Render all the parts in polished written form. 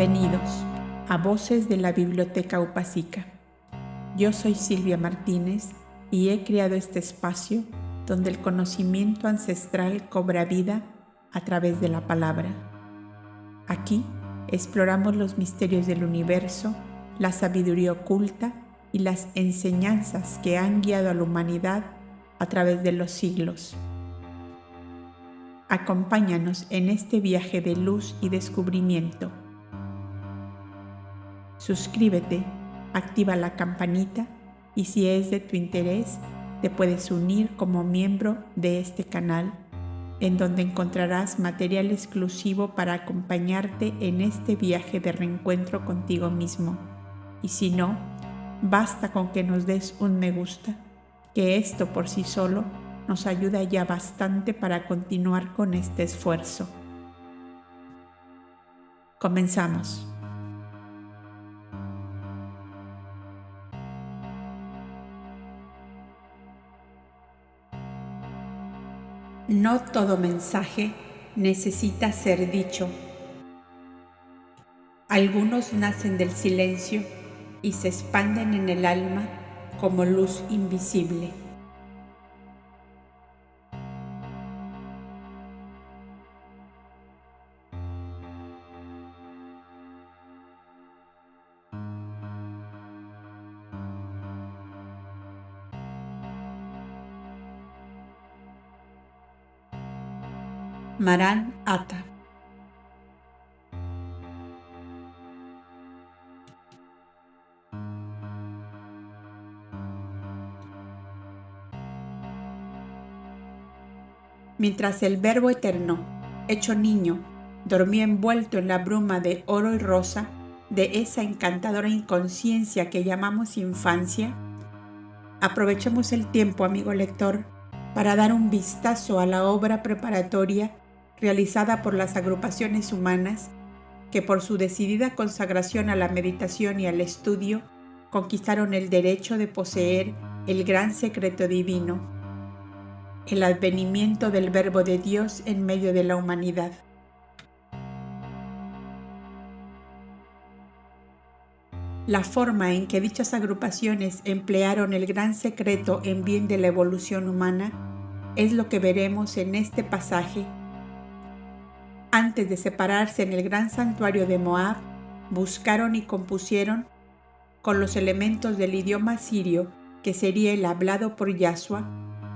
Bienvenidos a Voces de la Biblioteca Upasika. Yo soy Silvia Martínez y he creado este espacio donde el conocimiento ancestral cobra vida a través de la palabra. Aquí exploramos los misterios del universo, la sabiduría oculta y las enseñanzas que han guiado a la humanidad a través de los siglos. Acompáñanos en este viaje de luz y descubrimiento. Suscríbete, activa la campanita y si es de tu interés, te puedes unir como miembro de este canal, en donde encontrarás material exclusivo para acompañarte en este viaje de reencuentro contigo mismo. Y si no, basta con que nos des un me gusta, que esto por sí solo nos ayuda ya bastante para continuar con este esfuerzo. Comenzamos. No todo mensaje necesita ser dicho. Algunos nacen del silencio y se expanden en el alma como luz invisible. Maran Atta. Mientras el Verbo eterno, hecho niño, dormía envuelto en la bruma de oro y rosa de esa encantadora inconsciencia que llamamos infancia, aprovechemos el tiempo, amigo lector, para dar un vistazo a la obra preparatoria realizada por las agrupaciones humanas que por su decidida consagración a la meditación y al estudio conquistaron el derecho de poseer el gran secreto divino, el advenimiento del Verbo de Dios en medio de la humanidad. La forma en que dichas agrupaciones emplearon el gran secreto en bien de la evolución humana es lo que veremos en este pasaje. Antes de separarse en el gran santuario de Moab, buscaron y compusieron con los elementos del idioma sirio, que sería el hablado por Yahshua,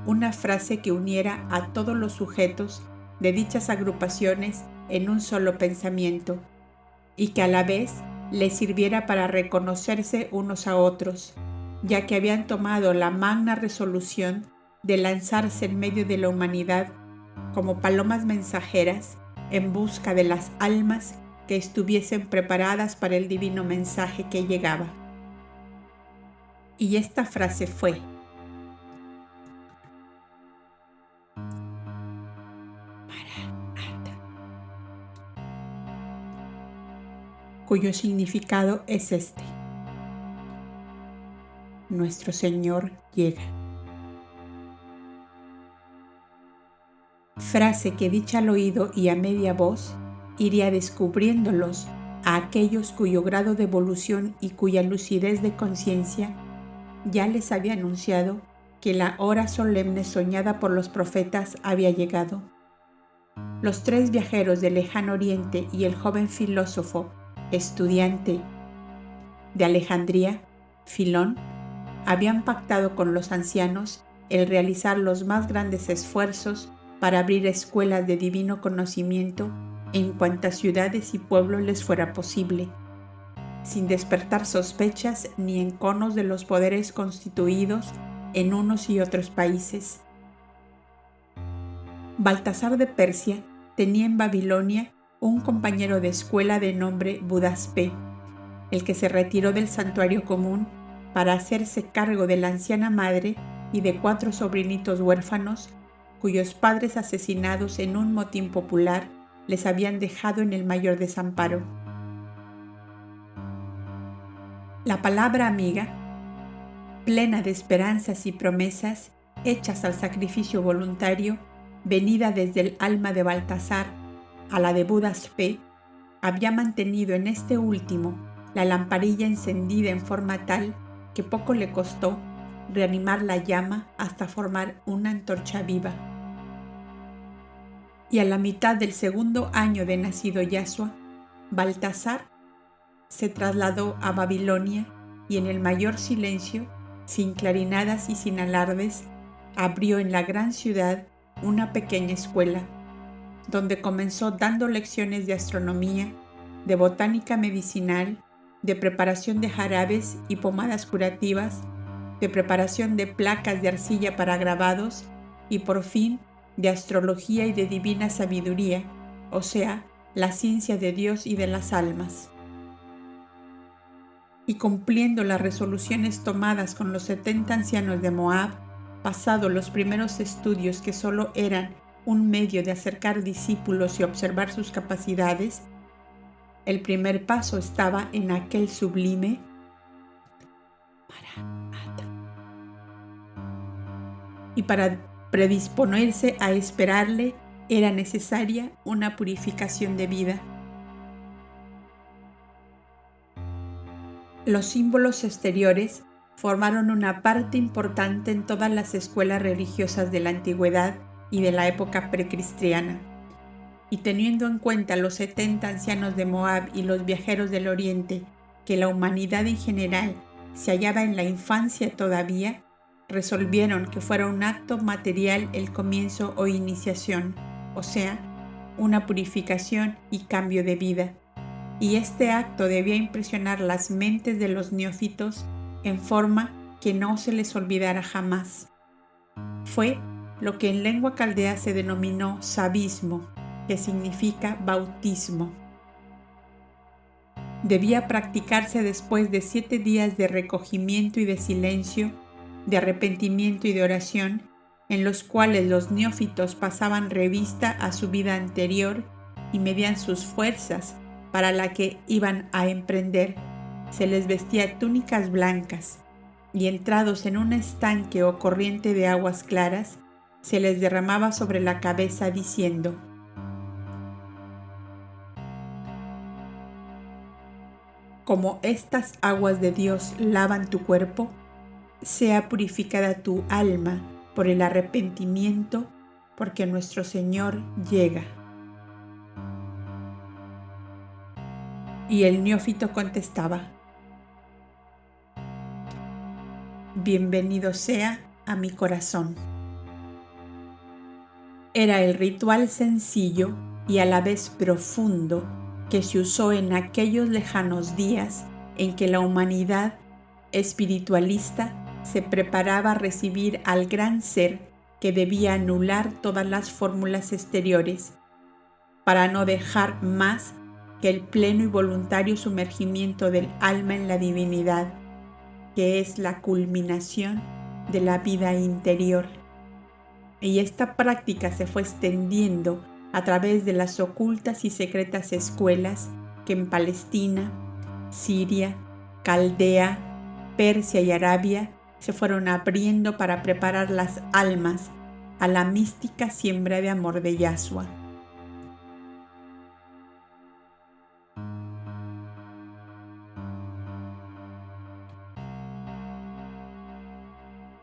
una frase que uniera a todos los sujetos de dichas agrupaciones en un solo pensamiento y que a la vez les sirviera para reconocerse unos a otros, ya que habían tomado la magna resolución de lanzarse en medio de la humanidad como palomas mensajeras en busca de las almas que estuviesen preparadas para el divino mensaje que llegaba. Y esta frase fue: Maran Atta, cuyo significado es este: Nuestro Señor llega. Frase que dicha al oído y a media voz iría descubriéndolos a aquellos cuyo grado de evolución y cuya lucidez de conciencia ya les había anunciado que la hora solemne soñada por los profetas había llegado. Los tres viajeros del lejano oriente y el joven filósofo, estudiante de Alejandría, Filón, habían pactado con los ancianos el realizar los más grandes esfuerzos para abrir escuelas de divino conocimiento en cuantas ciudades y pueblos les fuera posible, sin despertar sospechas ni enconos de los poderes constituidos en unos y otros países. Baltasar de Persia tenía en Babilonia un compañero de escuela de nombre Budaspe, el que se retiró del santuario común para hacerse cargo de la anciana madre y de 4 sobrinitos huérfanos cuyos padres asesinados en un motín popular les habían dejado en el mayor desamparo. La palabra amiga, plena de esperanzas y promesas hechas al sacrificio voluntario, venida desde el alma de Baltasar a la de Budaspe, había mantenido en este último la lamparilla encendida en forma tal que poco le costó reanimar la llama hasta formar una antorcha viva. Y a la mitad del segundo año de nacido Yashua, Baltasar se trasladó a Babilonia y en el mayor silencio, sin clarinadas y sin alardes, abrió en la gran ciudad una pequeña escuela, donde comenzó dando lecciones de astronomía, de botánica medicinal, de preparación de jarabes y pomadas curativas, de preparación de placas de arcilla para grabados y por fin de astrología y de divina sabiduría, o sea, la ciencia de Dios y de las almas. Y cumpliendo las resoluciones tomadas con los 70 ancianos de Moab, pasados los primeros estudios que solo eran un medio de acercar discípulos y observar sus capacidades, el primer paso estaba en aquel sublime Maranatha. Y para predisponerse a esperarle era necesaria una purificación de vida. Los símbolos exteriores formaron una parte importante en todas las escuelas religiosas de la antigüedad y de la época precristiana. Y teniendo en cuenta los 70 ancianos de Moab y los viajeros del Oriente, que la humanidad en general se hallaba en la infancia todavía, resolvieron que fuera un acto material el comienzo o iniciación, o sea, una purificación y cambio de vida. Y este acto debía impresionar las mentes de los neófitos en forma que no se les olvidara jamás. Fue lo que en lengua caldea se denominó sabismo, que significa bautismo. Debía practicarse después de 7 días de recogimiento y de silencio, de arrepentimiento y de oración, en los cuales los neófitos pasaban revista a su vida anterior y medían sus fuerzas para la que iban a emprender. Se les vestía túnicas blancas y entrados en un estanque o corriente de aguas claras, se les derramaba sobre la cabeza diciendo: como estas aguas de Dios lavan tu cuerpo, sea purificada tu alma por el arrepentimiento, porque nuestro Señor llega. Y el neófito contestaba: bienvenido sea a mi corazón. Era el ritual sencillo y a la vez profundo que se usó en aquellos lejanos días en que la humanidad espiritualista se preparaba a recibir al gran ser que debía anular todas las fórmulas exteriores, para no dejar más que el pleno y voluntario sumergimiento del alma en la divinidad, que es la culminación de la vida interior. Y esta práctica se fue extendiendo a través de las ocultas y secretas escuelas que en Palestina, Siria, Caldea, Persia y Arabia se fueron abriendo para preparar las almas a la mística siembra de amor de Yashua.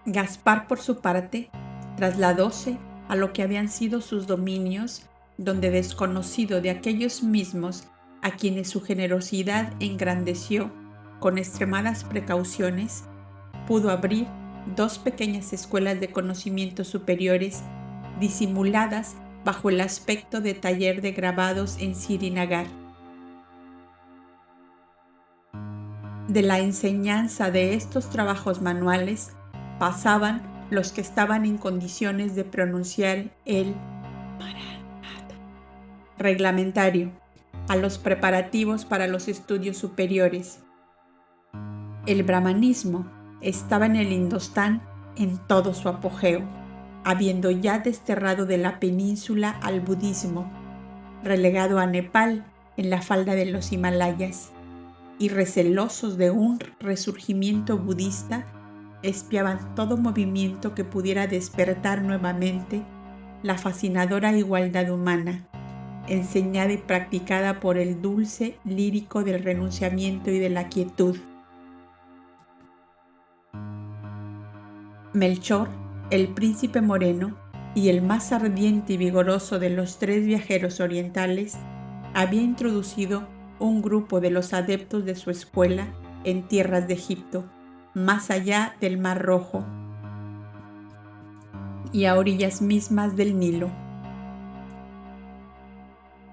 Gaspar, por su parte, trasladóse a lo que habían sido sus dominios, donde, desconocido de aquellos mismos a quienes su generosidad engrandeció con extremadas precauciones, pudo abrir 2 pequeñas escuelas de conocimientos superiores disimuladas bajo el aspecto de taller de grabados en Srinagar. De la enseñanza de estos trabajos manuales pasaban los que estaban en condiciones de pronunciar el Maranatha reglamentario a los preparativos para los estudios superiores. El brahmanismo estaba en el Indostán en todo su apogeo, habiendo ya desterrado de la península al budismo, relegado a Nepal en la falda de los Himalayas, y recelosos de un resurgimiento budista, espiaban todo movimiento que pudiera despertar nuevamente la fascinadora igualdad humana, enseñada y practicada por el dulce lírico del renunciamiento y de la quietud. Melchor, el príncipe moreno y el más ardiente y vigoroso de los 3 viajeros orientales, había introducido un grupo de los adeptos de su escuela en tierras de Egipto, más allá del Mar Rojo y a orillas mismas del Nilo.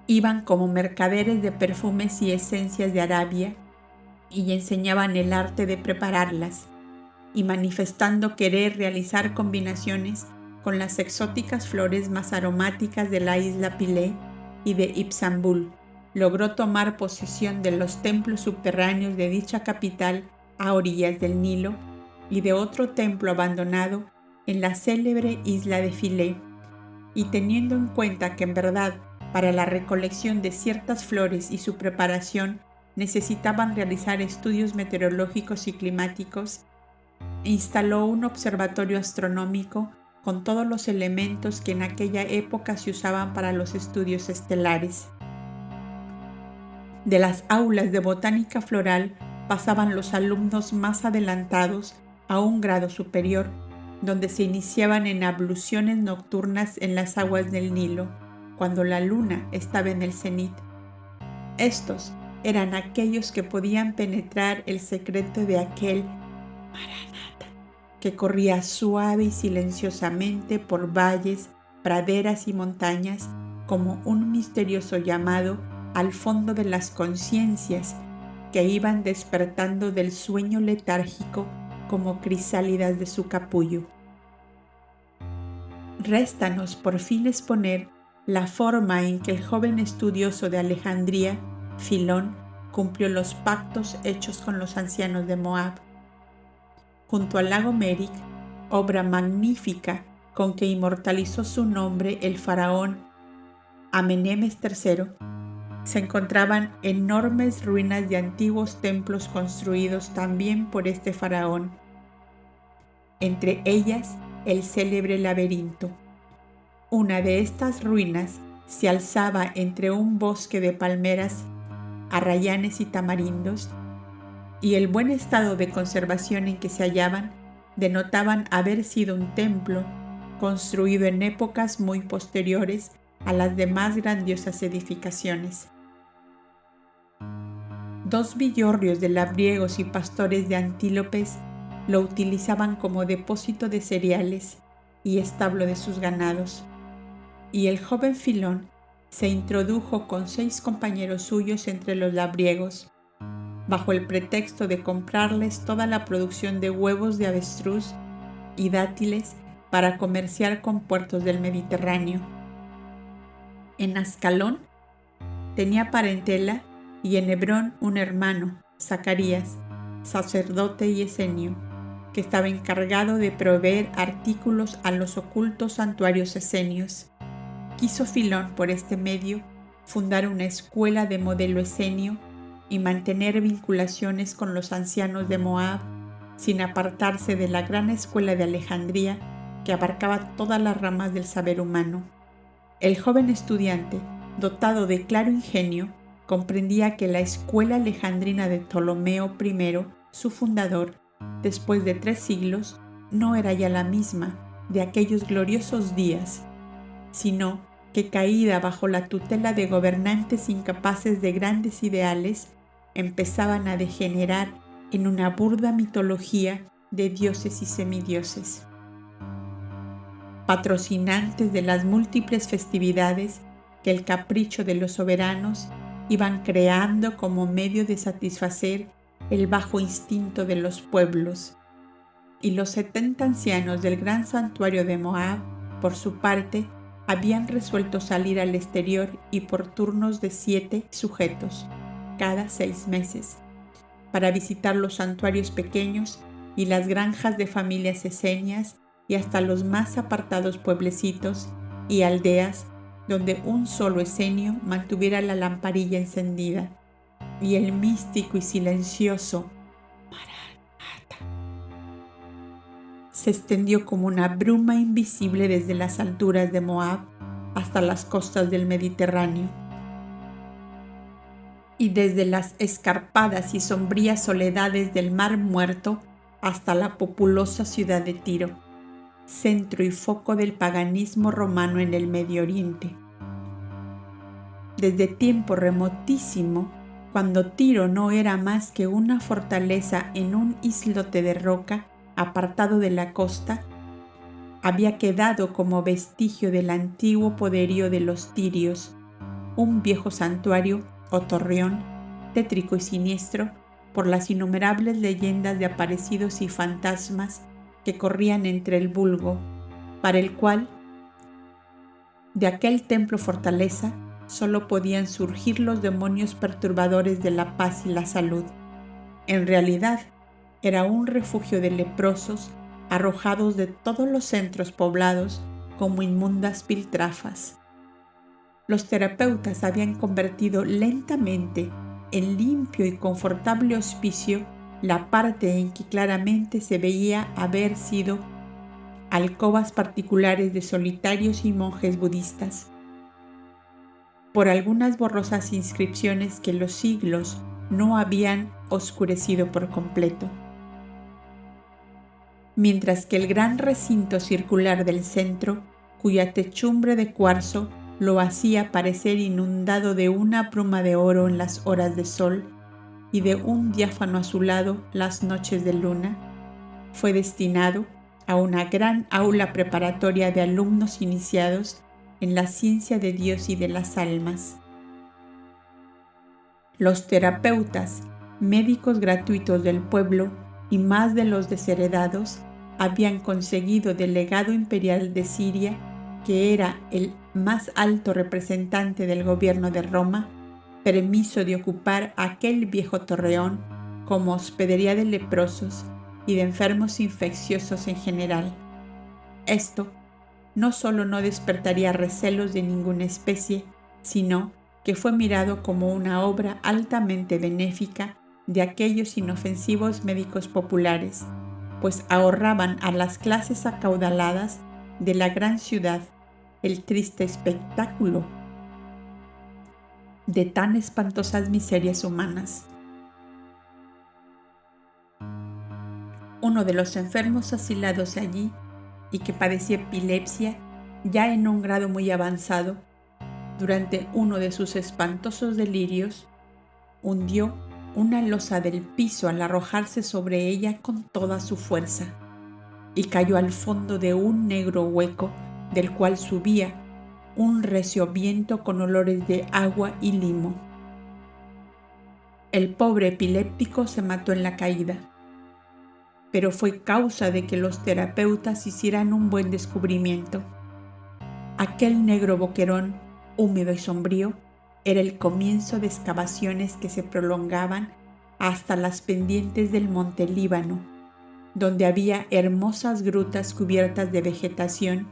Iban como mercaderes de perfumes y esencias de Arabia y enseñaban el arte de prepararlas, y manifestando querer realizar combinaciones con las exóticas flores más aromáticas de la isla Pilé y de Ipsambul, logró tomar posesión de los templos subterráneos de dicha capital a orillas del Nilo y de otro templo abandonado en la célebre isla de Filé, y teniendo en cuenta que en verdad para la recolección de ciertas flores y su preparación necesitaban realizar estudios meteorológicos y climáticos, instaló un observatorio astronómico con todos los elementos que en aquella época se usaban para los estudios estelares. De las aulas de botánica floral pasaban los alumnos más adelantados a un grado superior, donde se iniciaban en abluciones nocturnas en las aguas del Nilo, cuando la luna estaba en el cenit. Estos eran aquellos que podían penetrar el secreto de aquel Maranata, que corría suave y silenciosamente por valles, praderas y montañas como un misterioso llamado al fondo de las conciencias que iban despertando del sueño letárgico como crisálidas de su capullo. Réstanos por fin exponer la forma en que el joven estudioso de Alejandría, Filón, cumplió los pactos hechos con los ancianos de Moab. Junto al lago Merik, obra magnífica con que inmortalizó su nombre el faraón Amenemes III, se encontraban enormes ruinas de antiguos templos construidos también por este faraón. Entre ellas, el célebre laberinto. Una de estas ruinas se alzaba entre un bosque de palmeras, arrayanes y tamarindos, y el buen estado de conservación en que se hallaban denotaban haber sido un templo construido en épocas muy posteriores a las demás grandiosas edificaciones. 2 villorrios de labriegos y pastores de antílopes lo utilizaban como depósito de cereales y establo de sus ganados, y el joven Filón se introdujo con 6 compañeros suyos entre los labriegos, bajo el pretexto de comprarles toda la producción de huevos de avestruz y dátiles para comerciar con puertos del Mediterráneo. En Ascalón tenía parentela y en Hebrón un hermano, Zacarías, sacerdote y esenio, que estaba encargado de proveer artículos a los ocultos santuarios esenios. Quiso Filón, por este medio, fundar una escuela de modelo esenio y mantener vinculaciones con los ancianos de Moab, sin apartarse de la gran escuela de Alejandría que abarcaba todas las ramas del saber humano. El joven estudiante, dotado de claro ingenio, comprendía que la escuela alejandrina de Ptolomeo I, su fundador, después de 3 siglos, no era ya la misma de aquellos gloriosos días, sino que caída bajo la tutela de gobernantes incapaces de grandes ideales, empezaban a degenerar en una burda mitología de dioses y semidioses. Patrocinantes de las múltiples festividades que el capricho de los soberanos iban creando como medio de satisfacer el bajo instinto de los pueblos, y los 70 ancianos del gran santuario de Moab, por su parte, habían resuelto salir al exterior y por turnos de 7 sujetos, cada 6 meses, para visitar los santuarios pequeños y las granjas de familias esenias y hasta los más apartados pueblecitos y aldeas donde un solo esenio mantuviera la lamparilla encendida y el místico y silencioso Maranata se extendió como una bruma invisible desde las alturas de Moab hasta las costas del Mediterráneo. y desde las escarpadas y sombrías soledades del Mar Muerto hasta la populosa ciudad de Tiro, centro y foco del paganismo romano en el Medio Oriente. Desde tiempo remotísimo, cuando Tiro no era más que una fortaleza en un islote de roca apartado de la costa, había quedado como vestigio del antiguo poderío de los tirios, un viejo santuario o torreón, tétrico y siniestro por las innumerables leyendas de aparecidos y fantasmas que corrían entre el vulgo, para el cual de aquel templo fortaleza solo podían surgir los demonios perturbadores de la paz y la salud. En realidad, era un refugio de leprosos arrojados de todos los centros poblados como inmundas piltrafas. Los terapeutas habían convertido lentamente en limpio y confortable hospicio la parte en que claramente se veía haber sido alcobas particulares de solitarios y monjes budistas, por algunas borrosas inscripciones que los siglos no habían oscurecido por completo. Mientras que el gran recinto circular del centro, cuya techumbre de cuarzo lo hacía parecer inundado de una bruma de oro en las horas de sol y de un diáfano azulado las noches de luna, fue destinado a una gran aula preparatoria de alumnos iniciados en la ciencia de Dios y de las almas. Los terapeutas, médicos gratuitos del pueblo y más de los desheredados, habían conseguido del legado imperial de Siria, que era el más alto representante del gobierno de Roma, permiso de ocupar aquel viejo torreón como hospedería de leprosos y de enfermos infecciosos en general. Esto no solo no despertaría recelos de ninguna especie, sino que fue mirado como una obra altamente benéfica de aquellos inofensivos médicos populares, pues ahorraban a las clases acaudaladas de la gran ciudad el triste espectáculo de tan espantosas miserias humanas. Uno de los enfermos asilados allí y que padecía epilepsia ya en un grado muy avanzado, durante uno de sus espantosos delirios, hundió una losa del piso al arrojarse sobre ella con toda su fuerza y cayó al fondo de un negro hueco del cual subía un recio viento con olores de agua y limo. El pobre epiléptico se mató en la caída, pero fue causa de que los terapeutas hicieran un buen descubrimiento. Aquel negro boquerón, húmedo y sombrío, era el comienzo de excavaciones que se prolongaban hasta las pendientes del monte Líbano, donde había hermosas grutas cubiertas de vegetación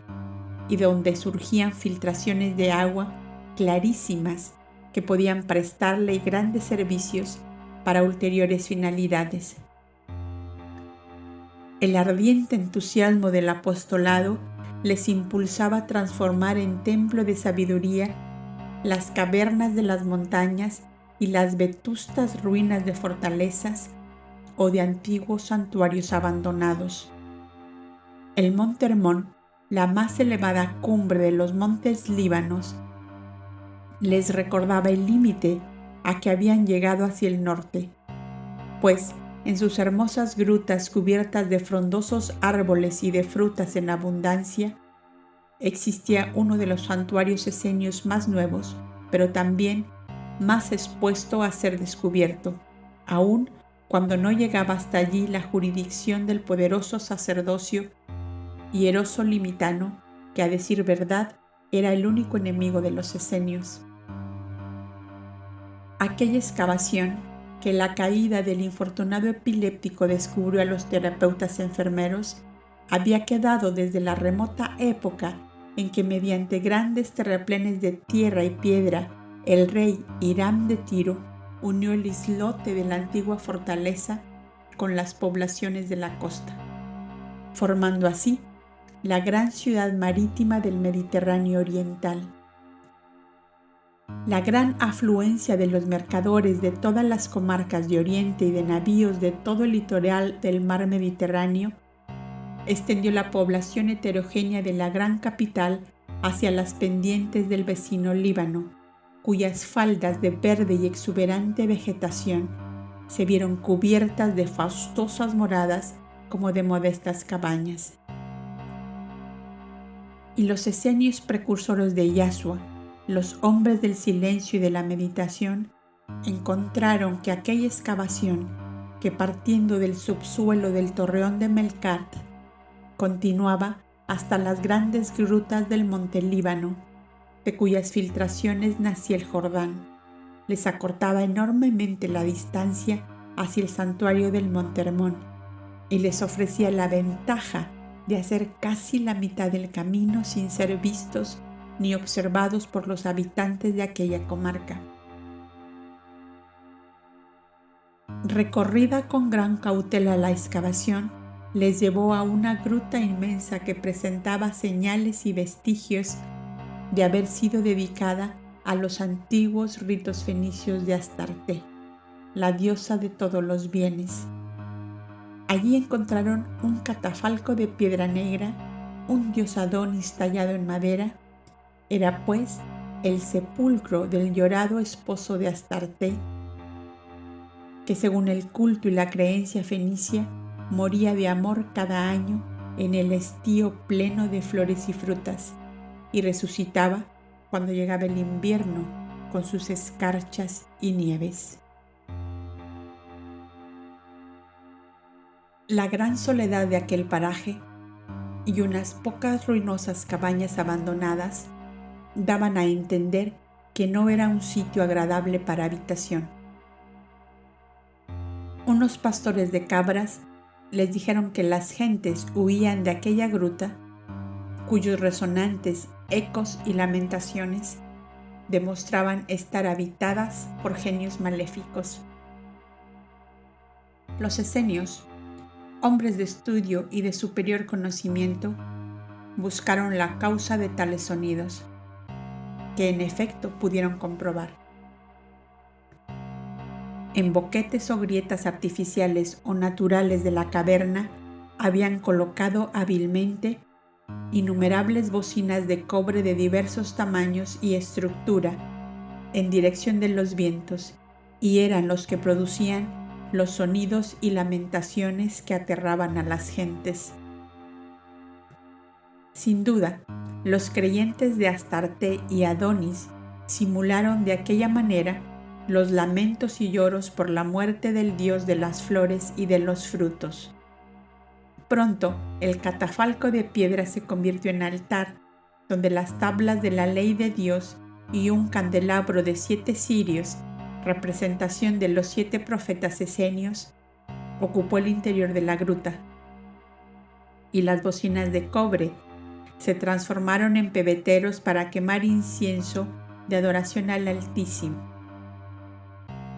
y donde surgían filtraciones de agua clarísimas que podían prestarle grandes servicios para ulteriores finalidades. El ardiente entusiasmo del apostolado les impulsaba a transformar en templo de sabiduría las cavernas de las montañas y las vetustas ruinas de fortalezas o de antiguos santuarios abandonados. El monte Hermón, la más elevada cumbre de los montes Líbanos, les recordaba el límite a que habían llegado hacia el norte, pues en sus hermosas grutas cubiertas de frondosos árboles y de frutas en abundancia, existía uno de los santuarios esenios más nuevos, pero también más expuesto a ser descubierto, aun cuando no llegaba hasta allí la jurisdicción del poderoso sacerdocio hierosolimitano, que a decir verdad era el único enemigo de los esenios. Aquella excavación que la caída del infortunado epiléptico descubrió a los terapeutas enfermeros había quedado desde la remota época en que mediante grandes terraplenes de tierra y piedra el rey Hiram de Tiro unió el islote de la antigua fortaleza con las poblaciones de la costa, formando así la gran ciudad marítima del Mediterráneo oriental. La gran afluencia de los mercadores de todas las comarcas de Oriente y de navíos de todo el litoral del mar Mediterráneo extendió la población heterogénea de la gran capital hacia las pendientes del vecino Líbano, cuyas faldas de verde y exuberante vegetación se vieron cubiertas de fastuosas moradas como de modestas cabañas. Y los esenios precursores de Yashua, los hombres del silencio y de la meditación, encontraron que aquella excavación, que partiendo del subsuelo del torreón de Melkart, continuaba hasta las grandes grutas del monte Líbano, de cuyas filtraciones nacía el Jordán, les acortaba enormemente la distancia hacia el santuario del monte Hermón y les ofrecía la ventaja de hacer casi la mitad del camino sin ser vistos ni observados por los habitantes de aquella comarca. Recorrida con gran cautela la excavación, les llevó a una gruta inmensa que presentaba señales y vestigios de haber sido dedicada a los antiguos ritos fenicios de Astarte, la diosa de todos los bienes. Allí encontraron un catafalco de piedra negra, un dios Adonis tallado en madera. Era pues el sepulcro del llorado esposo de Astarte, que según el culto y la creencia fenicia, moría de amor cada año en el estío pleno de flores y frutas, y resucitaba cuando llegaba el invierno con sus escarchas y nieves. La gran soledad de aquel paraje y unas pocas ruinosas cabañas abandonadas daban a entender que no era un sitio agradable para habitación. Unos pastores de cabras les dijeron que las gentes huían de aquella gruta, cuyos resonantes ecos y lamentaciones demostraban estar habitadas por genios maléficos. Los esenios, hombres de estudio y de superior conocimiento, buscaron la causa de tales sonidos, que en efecto pudieron comprobar. En boquetes o grietas artificiales o naturales de la caverna habían colocado hábilmente innumerables bocinas de cobre de diversos tamaños y estructura en dirección de los vientos, y eran los que producían los sonidos y lamentaciones que aterraban a las gentes. Sin duda, los creyentes de Astarte y Adonis simularon de aquella manera los lamentos y lloros por la muerte del dios de las flores y de los frutos. Pronto, el catafalco de piedra se convirtió en altar, donde las tablas de la ley de Dios y un candelabro de 7 cirios, representación de los 7 profetas esenios, ocupó el interior de la gruta. Y las bocinas de cobre se transformaron en pebeteros para quemar incienso de adoración al Altísimo,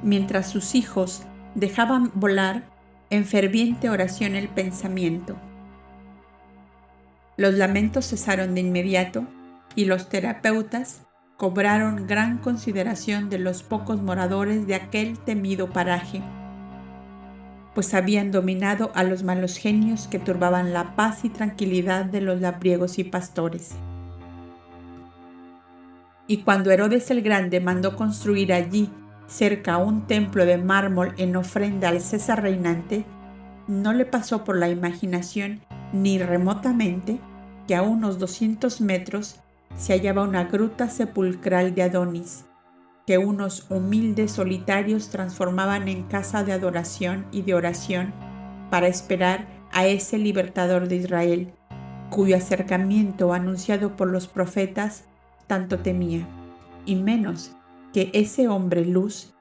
mientras sus hijos dejaban volar en ferviente oración el pensamiento. Los lamentos cesaron de inmediato y los terapeutas cobraron gran consideración de los pocos moradores de aquel temido paraje, pues habían dominado a los malos genios que turbaban la paz y tranquilidad de los labriegos y pastores. Y cuando Herodes el Grande mandó construir allí cerca un templo de mármol en ofrenda al César reinante, no le pasó por la imaginación ni remotamente que a unos 200 metros se hallaba una gruta sepulcral de Adonis, que unos humildes solitarios transformaban en casa de adoración y de oración para esperar a ese libertador de Israel, cuyo acercamiento anunciado por los profetas tanto temía, y menos que ese hombre luz,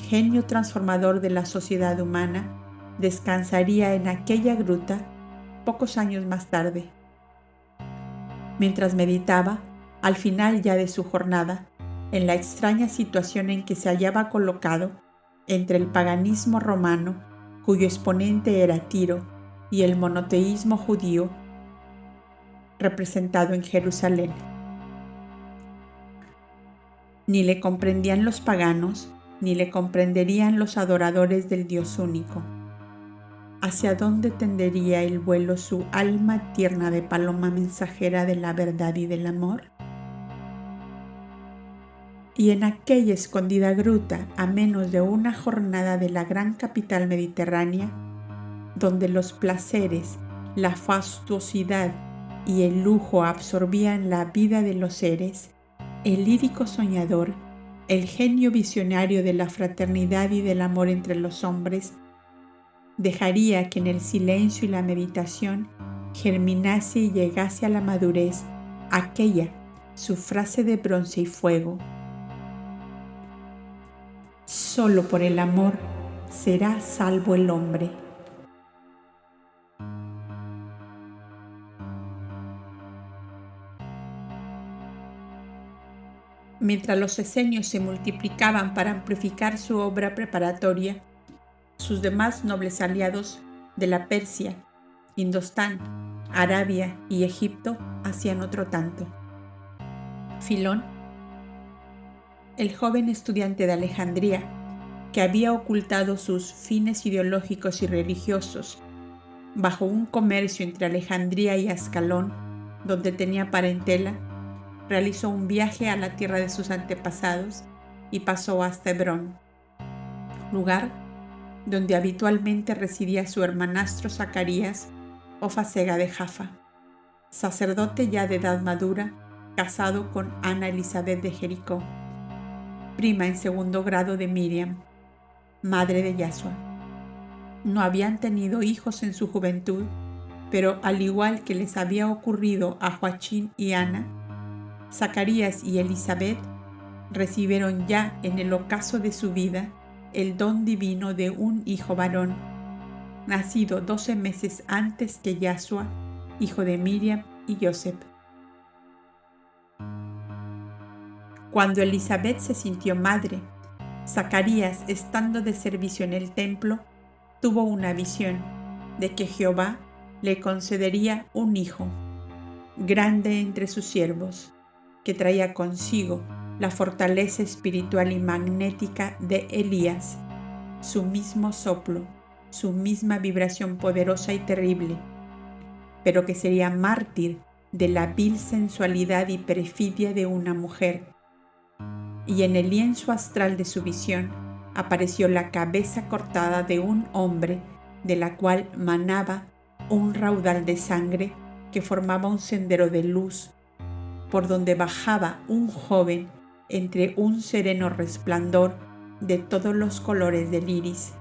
genio transformador de la sociedad humana, descansaría en aquella gruta pocos años más tarde. Mientras meditaba, al final ya de su jornada, en la extraña situación en que se hallaba colocado entre el paganismo romano, cuyo exponente era Tiro, y el monoteísmo judío, representado en Jerusalén. Ni le comprendían los paganos, ni le comprenderían los adoradores del Dios único. ¿Hacia dónde tendería el vuelo su alma tierna de paloma mensajera de la verdad y del amor? Y en aquella escondida gruta, a menos de una jornada de la gran capital mediterránea, donde los placeres, la fastuosidad y el lujo absorbían la vida de los seres, el lírico soñador, el genio visionario de la fraternidad y del amor entre los hombres, dejaría que en el silencio y la meditación germinase y llegase a la madurez aquella, su frase de bronce y fuego: solo por el amor será salvo el hombre. Mientras los esenios se multiplicaban para amplificar su obra preparatoria, sus demás nobles aliados de la Persia, Indostán, Arabia y Egipto hacían otro tanto. Filón, el joven estudiante de Alejandría, que había ocultado sus fines ideológicos y religiosos bajo un comercio entre Alejandría y Ascalón, donde tenía parentela, realizó un viaje a la tierra de sus antepasados y pasó hasta Hebrón, lugar donde habitualmente residía su hermanastro Zacarías o Fasega de Jaffa, sacerdote ya de edad madura, casado con Ana Elizabeth de Jericó, prima en segundo grado de Miriam, madre de Yasua. No habían tenido hijos en su juventud, pero al igual que les había ocurrido a Joachín y Ana, Zacarías y Elizabeth recibieron ya en el ocaso de su vida el don divino de un hijo varón, nacido 12 meses antes que Yasua, hijo de Miriam y Joseph. Cuando Elizabeth se sintió madre, Zacarías, estando de servicio en el templo, tuvo una visión de que Jehová le concedería un hijo, grande entre sus siervos, que traía consigo la fortaleza espiritual y magnética de Elías, su mismo soplo, su misma vibración poderosa y terrible, pero que sería mártir de la vil sensualidad y perfidia de una mujer. Y en el lienzo astral de su visión apareció la cabeza cortada de un hombre, de la cual manaba un raudal de sangre que formaba un sendero de luz, por donde bajaba un joven entre un sereno resplandor de todos los colores del iris.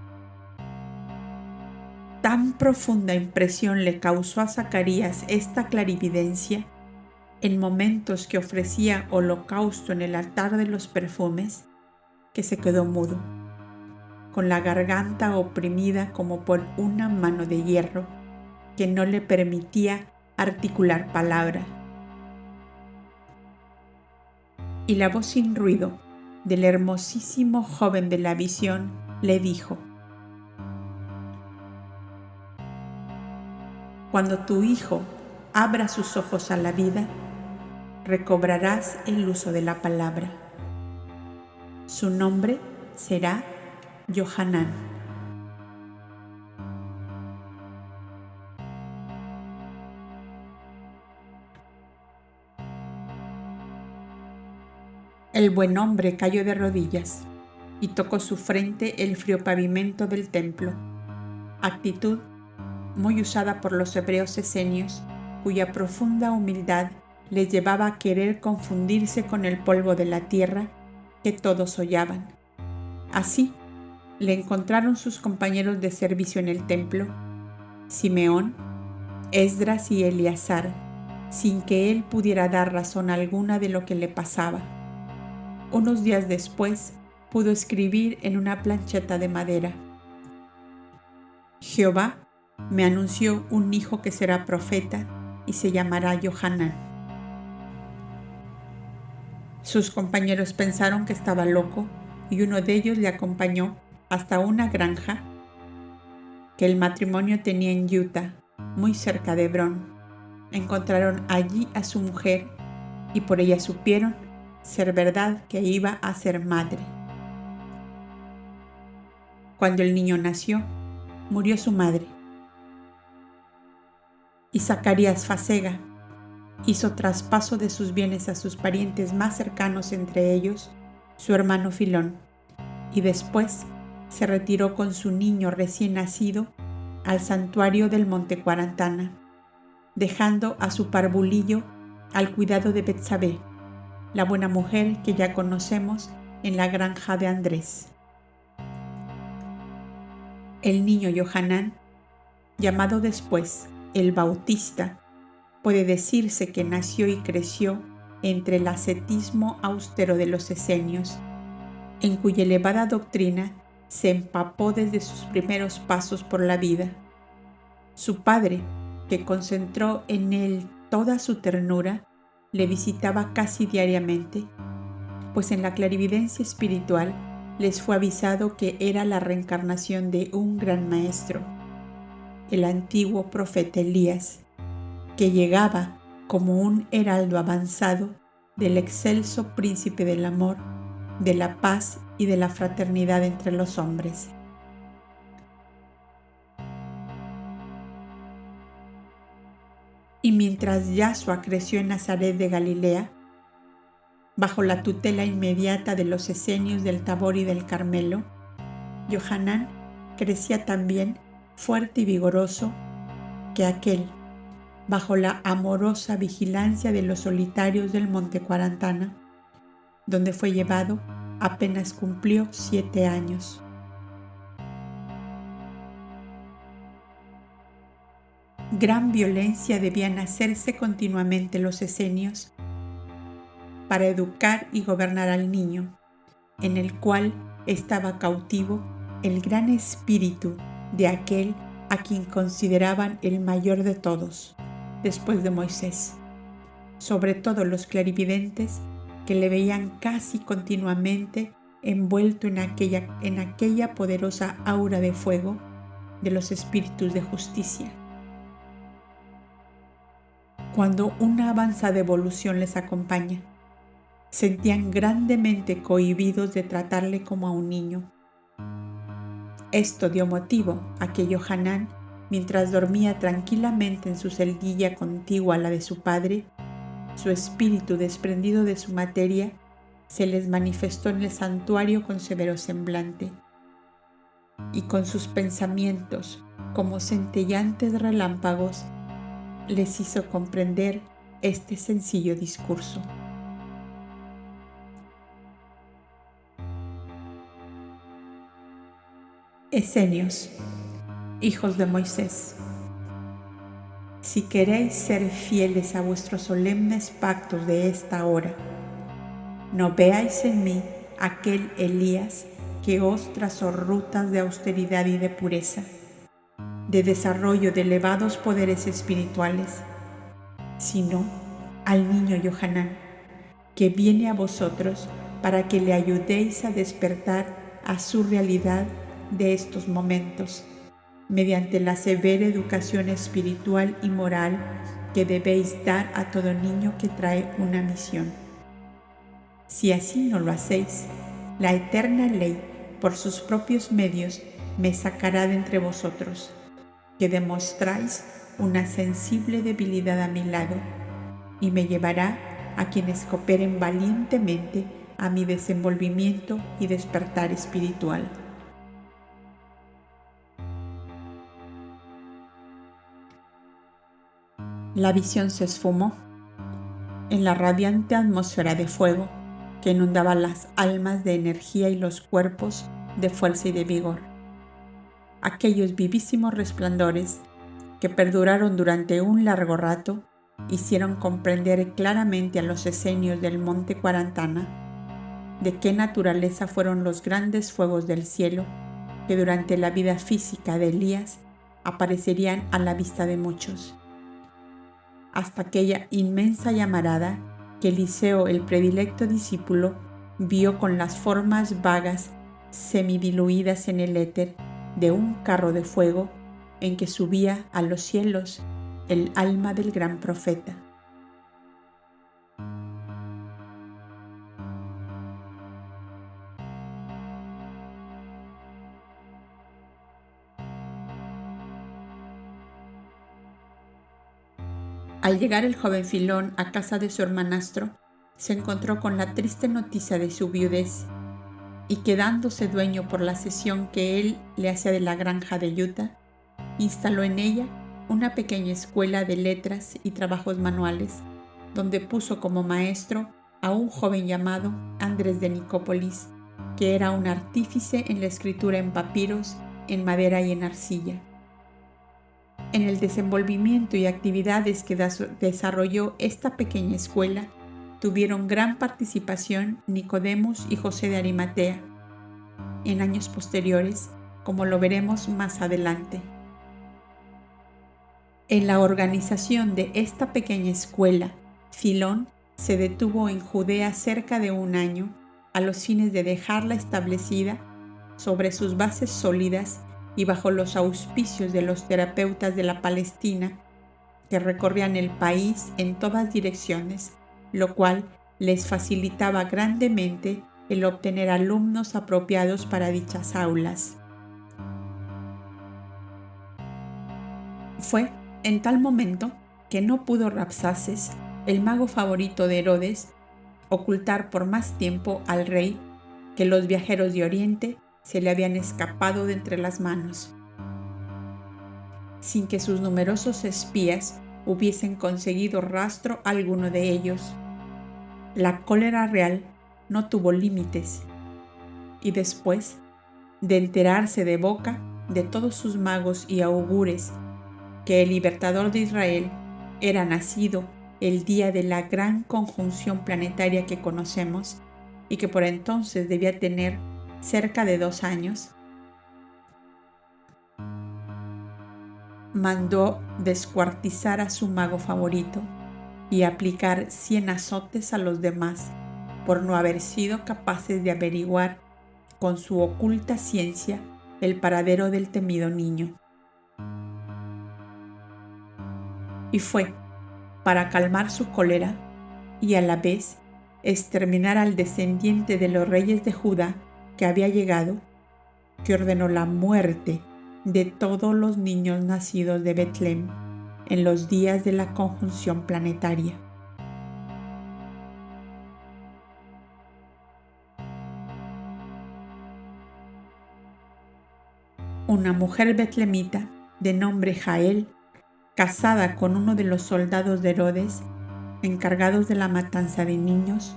Tan profunda impresión le causó a Zacarías esta clarividencia, en momentos que ofrecía holocausto en el altar de los perfumes, que se quedó mudo, con la garganta oprimida como por una mano de hierro que no le permitía articular palabra. Y la voz sin ruido del hermosísimo joven de la visión le dijo: cuando tu hijo abra sus ojos a la vida, recobrarás el uso de la palabra. Su nombre será Johanán. El buen hombre cayó de rodillas y tocó su frente el frío pavimento del templo, actitud muy usada por los hebreos esenios, cuya profunda humildad les llevaba a querer confundirse con el polvo de la tierra que todos hollaban. Así le encontraron sus compañeros de servicio en el templo, Simeón, Esdras y Eleazar, sin que él pudiera dar razón alguna de lo que le pasaba. Unos días después pudo escribir en una plancheta de madera: Jehová me anunció un hijo que será profeta y se llamará Johanán. Sus compañeros pensaron que estaba loco y uno de ellos le acompañó hasta una granja que el matrimonio tenía en Utah, muy cerca de Hebrón. Encontraron allí a su mujer y por ella supieron ser verdad que iba a ser madre. Cuando el niño nació, murió su madre. Y Zacarías Fasega hizo traspaso de sus bienes a sus parientes más cercanos, entre ellos su hermano Filón, y después se retiró con su niño recién nacido al santuario del Monte Cuarantana, dejando a su parvulillo al cuidado de Betsabé, la buena mujer que ya conocemos en la granja de Andrés. El niño Yohanan, llamado después el Bautista, puede decirse que nació y creció entre el ascetismo austero de los esenios, en cuya elevada doctrina se empapó desde sus primeros pasos por la vida. Su padre, que concentró en él toda su ternura, le visitaba casi diariamente, pues en la clarividencia espiritual les fue avisado que era la reencarnación de un gran maestro, el antiguo profeta Elías, que llegaba como un heraldo avanzado del excelso príncipe del amor, de la paz y de la fraternidad entre los hombres. Y mientras Yahshua creció en Nazaret de Galilea, bajo la tutela inmediata de los esenios del Tabor y del Carmelo, Yohanan crecía también fuerte y vigoroso que aquel, bajo la amorosa vigilancia de los solitarios del Monte Cuarantana, donde fue llevado apenas cumplió 7 años. Gran violencia debían hacerse continuamente los esenios para educar y gobernar al niño, en el cual estaba cautivo el gran espíritu de aquel a quien consideraban el mayor de todos, después de Moisés, sobre todo los clarividentes que le veían casi continuamente envuelto en aquella poderosa aura de fuego de los espíritus de justicia. Cuando una avanzada evolución les acompaña, sentían grandemente cohibidos de tratarle como a un niño. Esto dio motivo a que Yohanan, mientras dormía tranquilamente en su celdilla contigua a la de su padre, su espíritu desprendido de su materia se les manifestó en el santuario con severo semblante, y con sus pensamientos, como centellantes relámpagos, les hizo comprender este sencillo discurso. Esenios, hijos de Moisés, si queréis ser fieles a vuestros solemnes pactos de esta hora, no veáis en mí aquel Elías que os trazó rutas de austeridad y de pureza, de desarrollo de elevados poderes espirituales, sino al niño Yohanan, que viene a vosotros para que le ayudéis a despertar a su realidad de estos momentos, mediante la severa educación espiritual y moral que debéis dar a todo niño que trae una misión. Si así no lo hacéis, la eterna ley, por sus propios medios, me sacará de entre vosotros, que demostráis una sensible debilidad a mi lado, y me llevará a quienes cooperen valientemente a mi desenvolvimiento y despertar espiritual. La visión se esfumó en la radiante atmósfera de fuego que inundaba las almas de energía y los cuerpos de fuerza y de vigor. Aquellos vivísimos resplandores que perduraron durante un largo rato hicieron comprender claramente a los esenios del Monte Cuarantana de qué naturaleza fueron los grandes fuegos del cielo que durante la vida física de Elías aparecerían a la vista de muchos, hasta aquella inmensa llamarada que Eliseo, el predilecto discípulo, vio con las formas vagas semidiluidas en el éter de un carro de fuego en que subía a los cielos el alma del gran profeta. Al llegar el joven Filón a casa de su hermanastro, se encontró con la triste noticia de su viudez, y quedándose dueño por la cesión que él le hacía de la granja de Utah, instaló en ella una pequeña escuela de letras y trabajos manuales, donde puso como maestro a un joven llamado Andrés de Nicópolis, que era un artífice en la escritura en papiros, en madera y en arcilla. En el desenvolvimiento y actividades que desarrolló esta pequeña escuela, tuvieron gran participación Nicodemus y José de Arimatea, en años posteriores, como lo veremos más adelante. En la organización de esta pequeña escuela, Filón se detuvo en Judea cerca de un año, a los fines de dejarla establecida sobre sus bases sólidas y bajo los auspicios de los terapeutas de la Palestina, que recorrían el país en todas direcciones, lo cual les facilitaba grandemente el obtener alumnos apropiados para dichas aulas. Fue en tal momento que no pudo Rabsaces, el mago favorito de Herodes, ocultar por más tiempo al rey que los viajeros de Oriente se le habían escapado de entre las manos, sin que sus numerosos espías hubiesen conseguido rastro alguno de ellos. La cólera real no tuvo límites, y después de enterarse de boca de todos sus magos y augures que el libertador de Israel era nacido el día de la gran conjunción planetaria que conocemos y que por entonces debía tener cerca de 2 años, mandó descuartizar a su mago favorito y aplicar 100 azotes a los demás por no haber sido capaces de averiguar con su oculta ciencia el paradero del temido niño. Y fue para calmar su cólera y a la vez exterminar al descendiente de los reyes de Judá que había llegado, que ordenó la muerte de todos los niños nacidos de Betlem en los días de la conjunción planetaria. Una mujer betlemita de nombre Jael, casada con uno de los soldados de Herodes, encargados de la matanza de niños,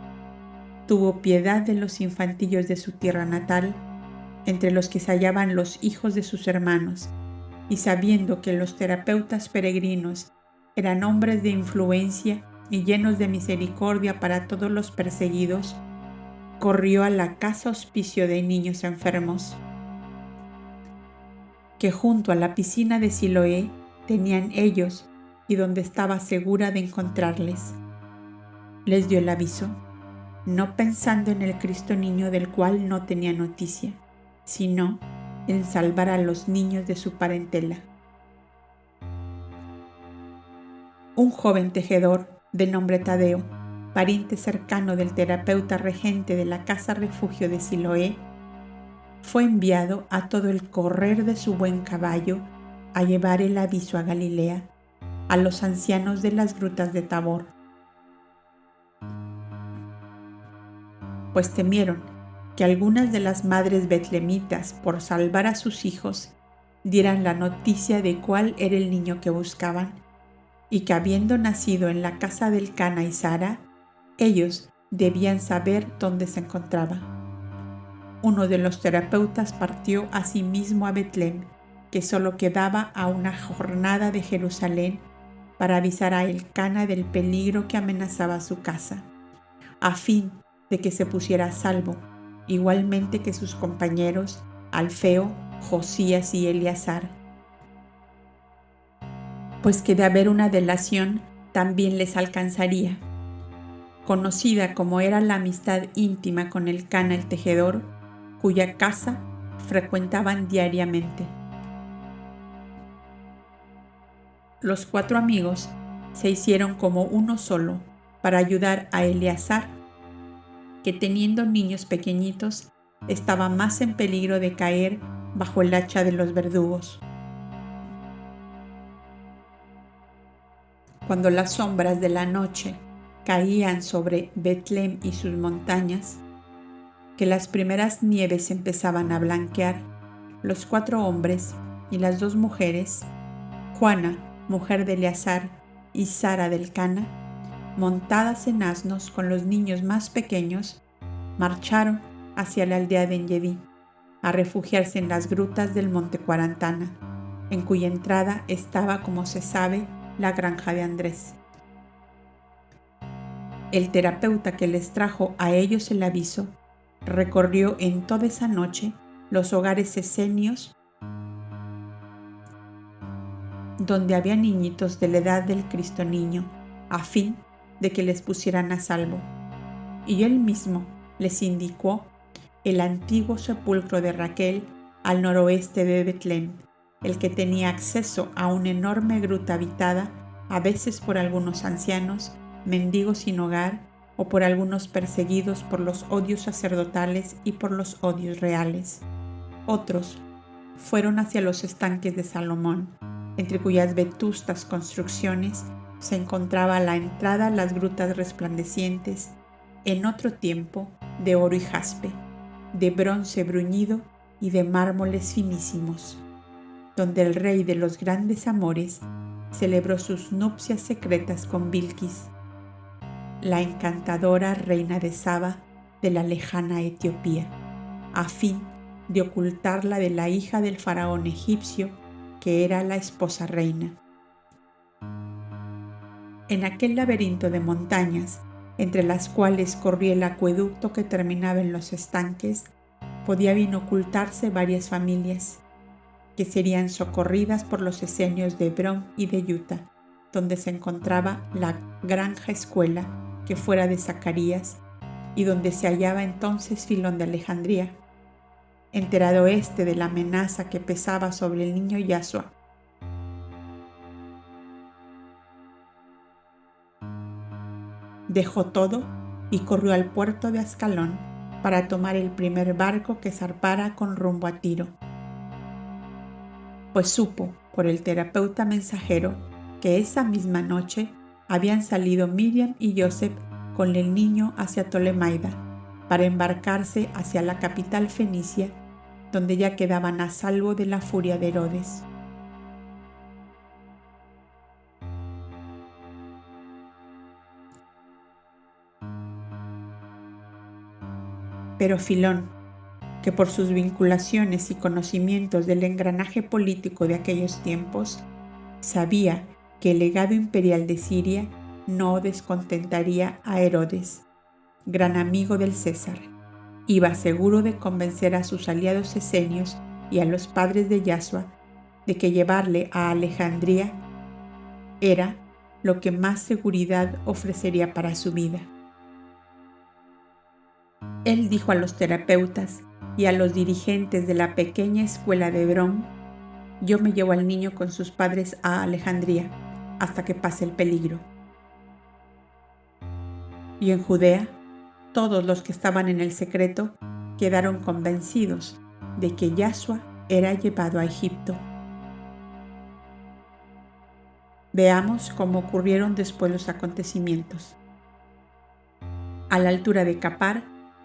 tuvo piedad de los infantillos de su tierra natal, entre los que se hallaban los hijos de sus hermanos, y sabiendo que los terapeutas peregrinos eran hombres de influencia y llenos de misericordia para todos los perseguidos, corrió a la casa hospicio de niños enfermos, que junto a la piscina de Siloé tenían ellos y donde estaba segura de encontrarles. Les dio el aviso, no pensando en el Cristo niño del cual no tenía noticia, sino en salvar a los niños de su parentela. Un joven tejedor de nombre Tadeo, pariente cercano del terapeuta regente de la casa refugio de Siloé, fue enviado a todo el correr de su buen caballo a llevar el aviso a Galilea, a los ancianos de las grutas de Tabor, pues temieron que algunas de las madres betlemitas, por salvar a sus hijos, dieran la noticia de cuál era el niño que buscaban, y que habiendo nacido en la casa del Cana y Sara, ellos debían saber dónde se encontraba. Uno de los terapeutas partió asimismo a Betlem, que solo quedaba a una jornada de Jerusalén, para avisar a Elcana del peligro que amenazaba su casa, a fin de que se pusiera a salvo, igualmente que sus compañeros Alfeo, Josías y Eleazar, pues que de haber una delación también les alcanzaría. Conocida como era la amistad íntima con Elcana el tejedor, cuya casa frecuentaban diariamente. Los 4 amigos se hicieron como uno solo para ayudar a Eleazar, que teniendo niños pequeñitos estaba más en peligro de caer bajo el hacha de los verdugos. Cuando las sombras de la noche caían sobre Betlem y sus montañas, que las primeras nieves empezaban a blanquear, los 4 hombres y las 2 mujeres, Juana, mujer de Eleazar, y Sara del Cana, montadas en asnos con los niños más pequeños, marcharon hacia la aldea de Engedi, a refugiarse en las grutas del monte Cuarantana, en cuya entrada estaba, como se sabe, la granja de Andrés. El terapeuta que les trajo a ellos el aviso recorrió en toda esa noche los hogares esenios donde había niñitos de la edad del Cristo Niño, a fin de que les pusieran a salvo. Y él mismo les indicó el antiguo sepulcro de Raquel al noroeste de Betlem, el que tenía acceso a una enorme gruta habitada a veces por algunos ancianos, mendigos sin hogar, o por algunos perseguidos por los odios sacerdotales y por los odios reales. Otros fueron hacia los estanques de Salomón, entre cuyas vetustas construcciones se encontraba la entrada a las grutas resplandecientes, en otro tiempo de oro y jaspe, de bronce bruñido y de mármoles finísimos, donde el rey de los grandes amores celebró sus nupcias secretas con Bilquis, la encantadora reina de Saba de la lejana Etiopía, a fin de ocultarla de la hija del faraón egipcio, que era la esposa reina. En aquel laberinto de montañas, entre las cuales corría el acueducto que terminaba en los estanques, podían ocultarse varias familias, que serían socorridas por los esenios de Hebrón y de Utah, donde se encontraba la granja escuela que fuera de Zacarías, y donde se hallaba entonces Filón de Alejandría. Enterado de la amenaza que pesaba sobre el niño Yahshua, dejó todo y corrió al puerto de Ascalón para tomar el primer barco que zarpara con rumbo a Tiro, pues supo por el terapeuta mensajero que esa misma noche habían salido Miriam y Joseph con el niño hacia Tolemaida para embarcarse hacia la capital fenicia, donde ya quedaban a salvo de la furia de Herodes. Pero Filón, que por sus vinculaciones y conocimientos del engranaje político de aquellos tiempos, sabía que el legado imperial de Siria no descontentaría a Herodes, gran amigo del César. Iba seguro de convencer a sus aliados esenios y a los padres de Yahshua de que llevarle a Alejandría era lo que más seguridad ofrecería para su vida. Él dijo a los terapeutas y a los dirigentes de la pequeña escuela de Hebrón: yo me llevo al niño con sus padres a Alejandría hasta que pase el peligro. Y en Judea, todos los que estaban en el secreto quedaron convencidos de que Yahshua era llevado a Egipto. Veamos cómo ocurrieron después los acontecimientos. A la altura de Capar,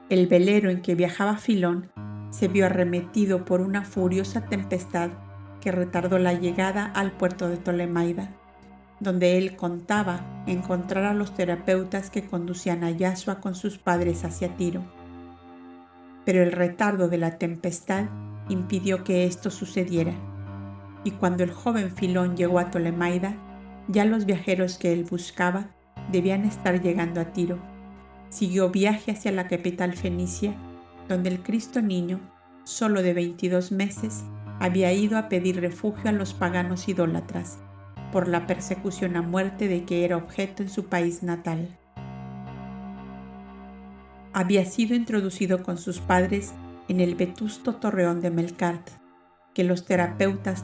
el velero en que viajaba Filón se vio arremetido por una furiosa tempestad que retardó la llegada al puerto de Tolemaida, donde él contaba encontrar a los terapeutas que conducían a Yahshua con sus padres hacia Tiro. Pero el retardo de la tempestad impidió que esto sucediera, y cuando el joven Filón llegó a Tolemaida, ya los viajeros que él buscaba debían estar llegando a Tiro. Siguió viaje hacia la capital fenicia, donde el Cristo niño, solo de 22 meses, había ido a pedir refugio a los paganos idólatras, por la persecución a muerte de que era objeto en su país natal. Había sido introducido con sus padres en el vetusto torreón de Melkart, que los terapeutas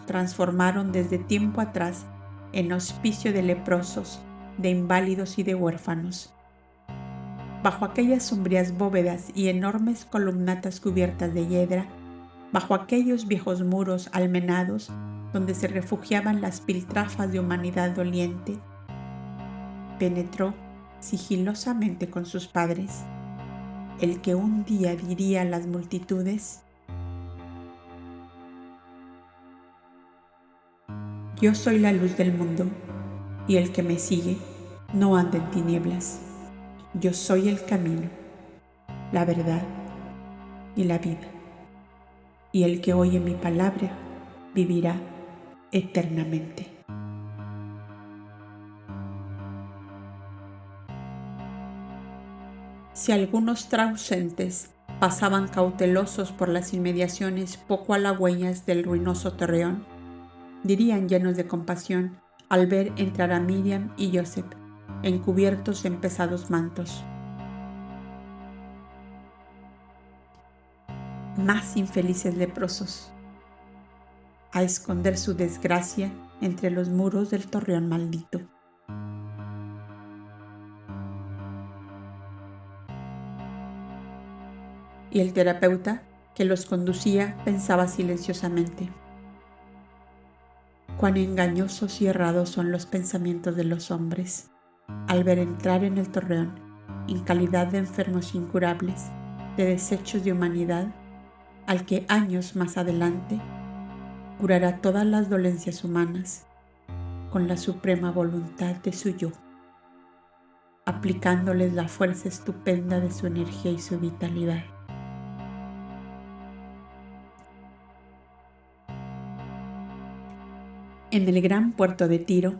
transformaron desde tiempo atrás en hospicio de leprosos, de inválidos y de huérfanos. Bajo aquellas sombrías bóvedas y enormes columnatas cubiertas de hiedra, bajo aquellos viejos muros almenados donde se refugiaban las piltrafas de humanidad doliente, penetró sigilosamente con sus padres, el que un día diría a las multitudes: yo soy la luz del mundo, y el que me sigue no anda en tinieblas. Yo soy el camino, la verdad y la vida, y el que oye mi palabra vivirá eternamente. Si algunos transeúntes pasaban cautelosos por las inmediaciones poco halagüeñas del ruinoso torreón, dirían llenos de compasión al ver entrar a Miriam y Joseph, encubiertos en pesados mantos: más infelices leprosos, a esconder su desgracia entre los muros del torreón maldito. Y el terapeuta que los conducía pensaba silenciosamente: cuán engañosos y errados son los pensamientos de los hombres, al ver entrar en el torreón, en calidad de enfermos incurables, de desechos de humanidad, al que años más adelante curará todas las dolencias humanas con la suprema voluntad de su yo, aplicándoles la fuerza estupenda de su energía y su vitalidad. En el gran puerto de Tiro,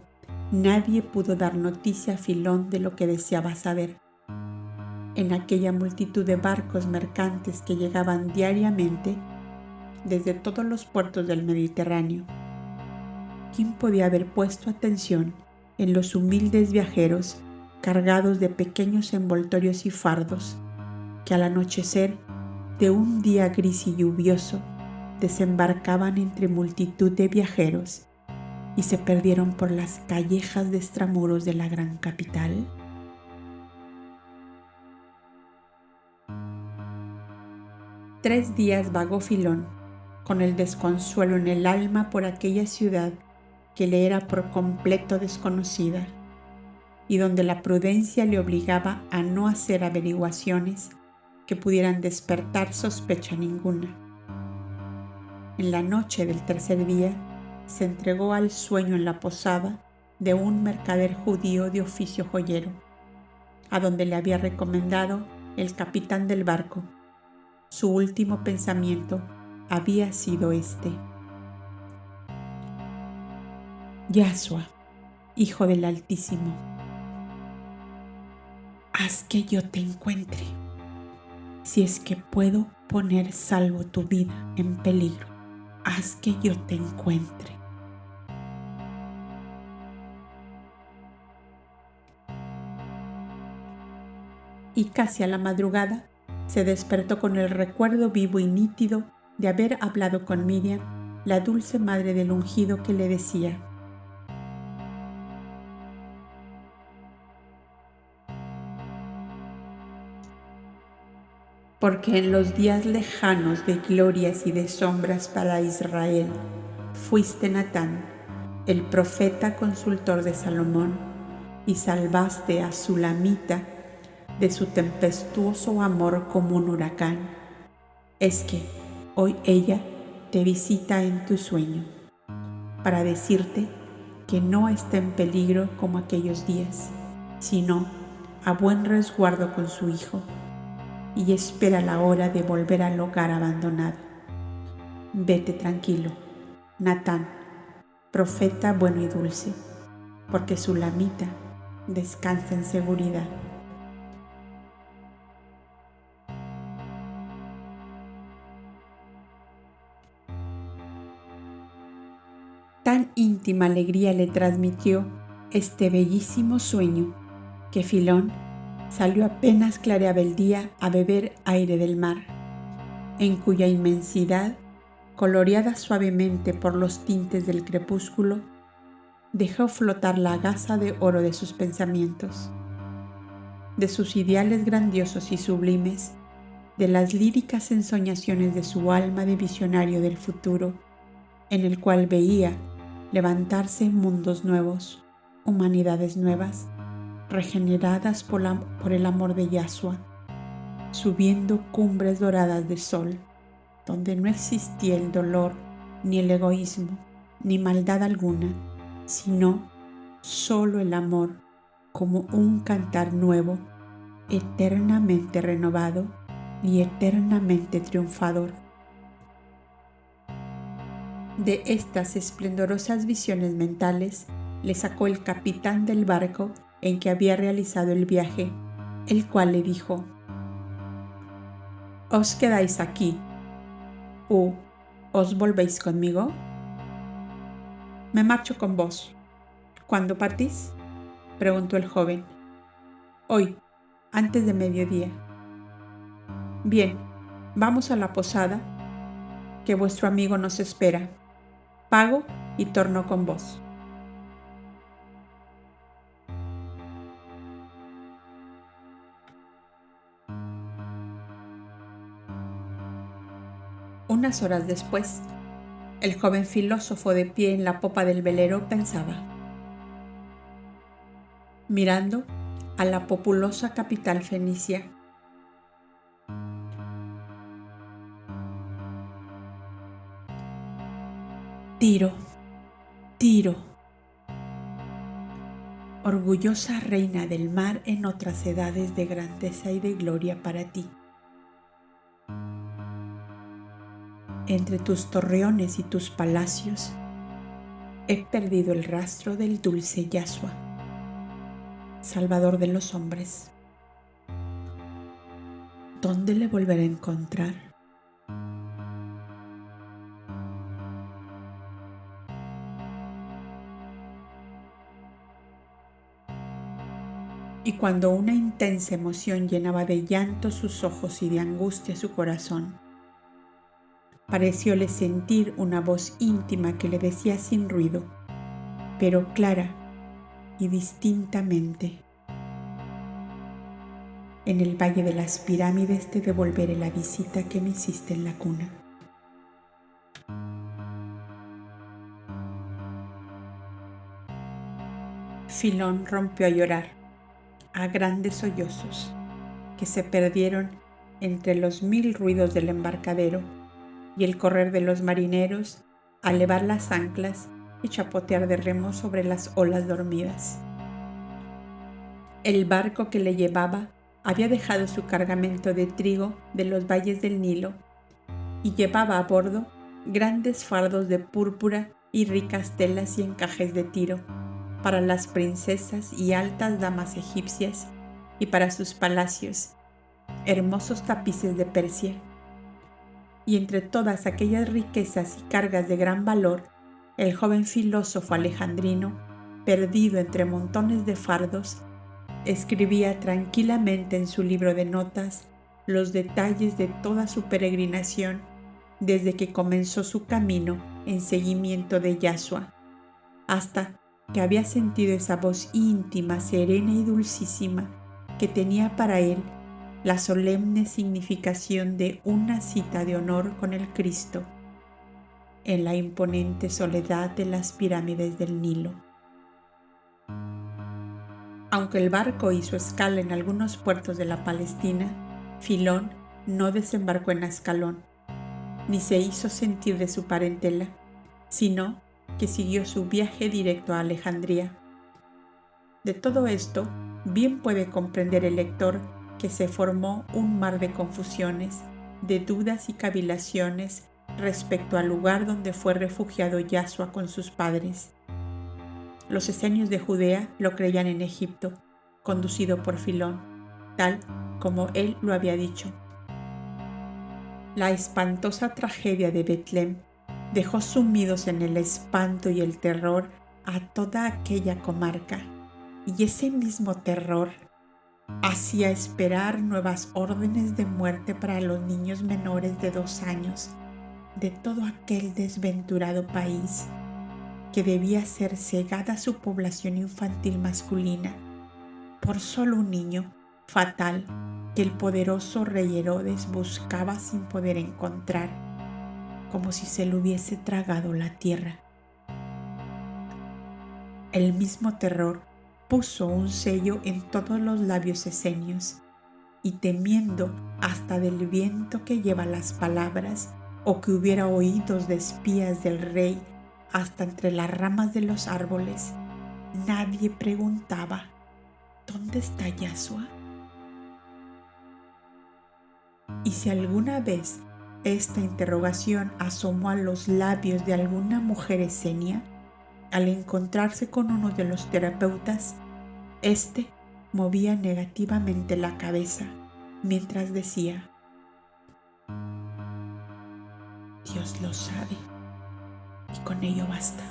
nadie pudo dar noticia a Filón de lo que deseaba saber. En aquella multitud de barcos mercantes que llegaban diariamente desde todos los puertos del Mediterráneo, ¿quién podía haber puesto atención en los humildes viajeros cargados de pequeños envoltorios y fardos que al anochecer de un día gris y lluvioso desembarcaban entre multitud de viajeros y se perdieron por las callejas de extramuros de la gran capital? Tres días vagó Filón, con el desconsuelo en el alma por aquella ciudad que le era por completo desconocida y donde la prudencia le obligaba a no hacer averiguaciones que pudieran despertar sospecha ninguna. En la noche del tercer día se entregó al sueño en la posada de un mercader judío de oficio joyero, a donde le había recomendado el capitán del barco. Su último pensamiento había sido este: Yahshua, Hijo del Altísimo, haz que yo te encuentre, si es que puedo poner salvo tu vida en peligro. Haz que yo te encuentre. Y casi a la madrugada se despertó con el recuerdo vivo y nítido de haber hablado con Miriam, la dulce madre del ungido, que le decía: porque en los días lejanos de glorias y de sombras para Israel fuiste Natán, el profeta consultor de Salomón, y salvaste a Sulamita de su tempestuoso amor como un huracán. Es que hoy ella te visita en tu sueño para decirte que no está en peligro como aquellos días, sino a buen resguardo con su hijo, y espera la hora de volver al hogar abandonado. Vete tranquilo, Natán, profeta bueno y dulce, porque Sulamita descansa en seguridad. Tan íntima alegría le transmitió este bellísimo sueño que Filón salió apenas clareaba el día a beber aire del mar, en cuya inmensidad, coloreada suavemente por los tintes del crepúsculo, dejó flotar la gasa de oro de sus pensamientos, de sus ideales grandiosos y sublimes, de las líricas ensoñaciones de su alma de visionario del futuro, en el cual veía levantarse mundos nuevos, humanidades nuevas, regeneradas por el amor de Yahshua, subiendo cumbres doradas de sol, donde no existía el dolor, ni el egoísmo, ni maldad alguna, sino solo el amor como un cantar nuevo, eternamente renovado y eternamente triunfador. De estas esplendorosas visiones mentales le sacó el capitán del barco en que había realizado el viaje, el cual le dijo: ¿Os quedáis aquí o os volvéis conmigo? Me marcho con vos. ¿Cuándo partís?, preguntó el joven. Hoy, antes de mediodía. Bien, vamos a la posada, que vuestro amigo nos espera. Pago y torno con vos. Unas horas después, el joven filósofo de pie en la popa del velero pensaba, mirando a la populosa capital fenicia. Tiro, Tiro, orgullosa reina del mar en otras edades de grandeza y de gloria para ti. Entre tus torreones y tus palacios he perdido el rastro del dulce Yahshua, Salvador de los hombres. ¿Dónde le volveré a encontrar? Y cuando una intensa emoción llenaba de llanto sus ojos y de angustia su corazón, parecióle sentir una voz íntima que le decía sin ruido, pero clara y distintamente: en el Valle de las Pirámides te devolveré la visita que me hiciste en la cuna. Filón rompió a llorar, a grandes sollozos, que se perdieron entre los 1000 ruidos del embarcadero y el correr de los marineros al levar las anclas y chapotear de remos sobre las olas dormidas. El barco que le llevaba había dejado su cargamento de trigo de los valles del Nilo y llevaba a bordo grandes fardos de púrpura y ricas telas y encajes de Tiro para las princesas y altas damas egipcias y para sus palacios, hermosos tapices de Persia. Y entre todas aquellas riquezas y cargas de gran valor, el joven filósofo alejandrino, perdido entre montones de fardos, escribía tranquilamente en su libro de notas los detalles de toda su peregrinación desde que comenzó su camino en seguimiento de Yahshua, hasta que había sentido esa voz íntima, serena y dulcísima que tenía para él la solemne significación de una cita de honor con el Cristo en la imponente soledad de las pirámides del Nilo. Aunque el barco hizo escala en algunos puertos de la Palestina, Filón no desembarcó en Ascalón, ni se hizo sentir de su parentela, sino que siguió su viaje directo a Alejandría. De todo esto, bien puede comprender el lector que se formó un mar de confusiones, de dudas y cavilaciones respecto al lugar donde fue refugiado Yahshua con sus padres. Los esenios de Judea lo creían en Egipto, conducido por Filón, tal como él lo había dicho. La espantosa tragedia de Betlem dejó sumidos en el espanto y el terror a toda aquella comarca, y ese mismo terror hacía esperar nuevas órdenes de muerte para los niños menores de 2 años de todo aquel desventurado país, que debía ser cegada su población infantil masculina por solo un niño fatal que el poderoso rey Herodes buscaba sin poder encontrar, como si se lo hubiese tragado la tierra. El mismo terror puso un sello en todos los labios esenios, y temiendo hasta del viento que lleva las palabras, o que hubiera oídos de espías del rey hasta entre las ramas de los árboles, nadie preguntaba: ¿dónde está Yahshua? Y si alguna vez esta interrogación asomó a los labios de alguna mujer esenia, al encontrarse con uno de los terapeutas, éste movía negativamente la cabeza mientras decía: Dios lo sabe, y con ello basta.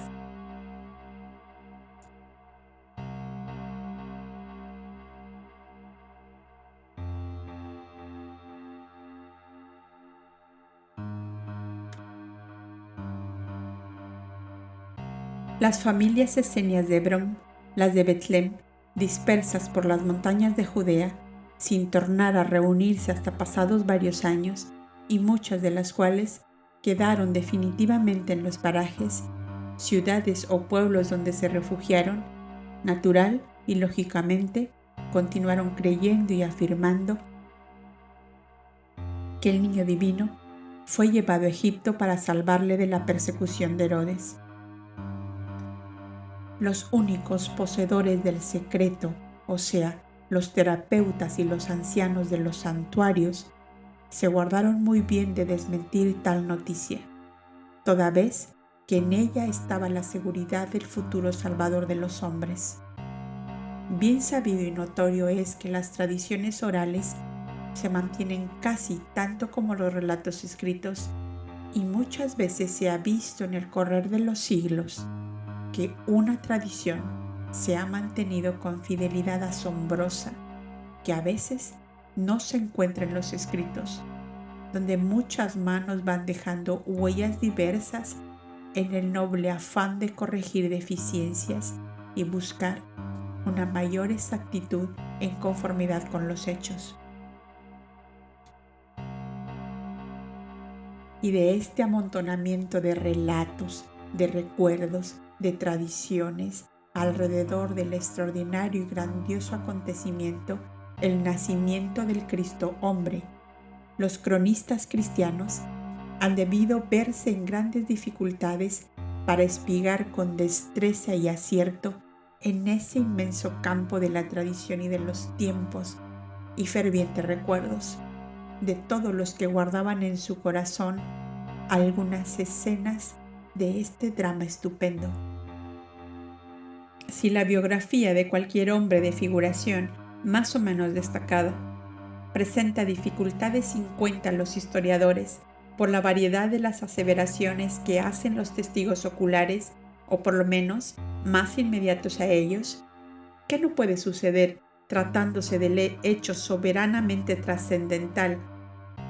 Las familias esenias de Hebrón, las de Betlem, dispersas por las montañas de Judea, sin tornar a reunirse hasta pasados varios años, y muchas de las cuales quedaron definitivamente en los parajes, ciudades o pueblos donde se refugiaron, natural y lógicamente continuaron creyendo y afirmando que el niño divino fue llevado a Egipto para salvarle de la persecución de Herodes. Los únicos poseedores del secreto, o sea, los terapeutas y los ancianos de los santuarios, se guardaron muy bien de desmentir tal noticia, toda vez que en ella estaba la seguridad del futuro Salvador de los hombres. Bien sabido y notorio es que las tradiciones orales se mantienen casi tanto como los relatos escritos, y muchas veces se ha visto en el correr de los siglos que una tradición se ha mantenido con fidelidad asombrosa, que a veces no se encuentra en los escritos, donde muchas manos van dejando huellas diversas en el noble afán de corregir deficiencias y buscar una mayor exactitud en conformidad con los hechos. Y de este amontonamiento de relatos, de recuerdos, de tradiciones alrededor del extraordinario y grandioso acontecimiento, el nacimiento del Cristo hombre, los cronistas cristianos han debido verse en grandes dificultades para espigar con destreza y acierto en ese inmenso campo de la tradición y de los tiempos y fervientes recuerdos de todos los que guardaban en su corazón algunas escenas de este drama estupendo. Si la biografía de cualquier hombre de figuración más o menos destacada presenta dificultades sin cuenta a los historiadores por la variedad de las aseveraciones que hacen los testigos oculares, o por lo menos más inmediatos a ellos, ¿qué no puede suceder tratándose del hecho soberanamente trascendental,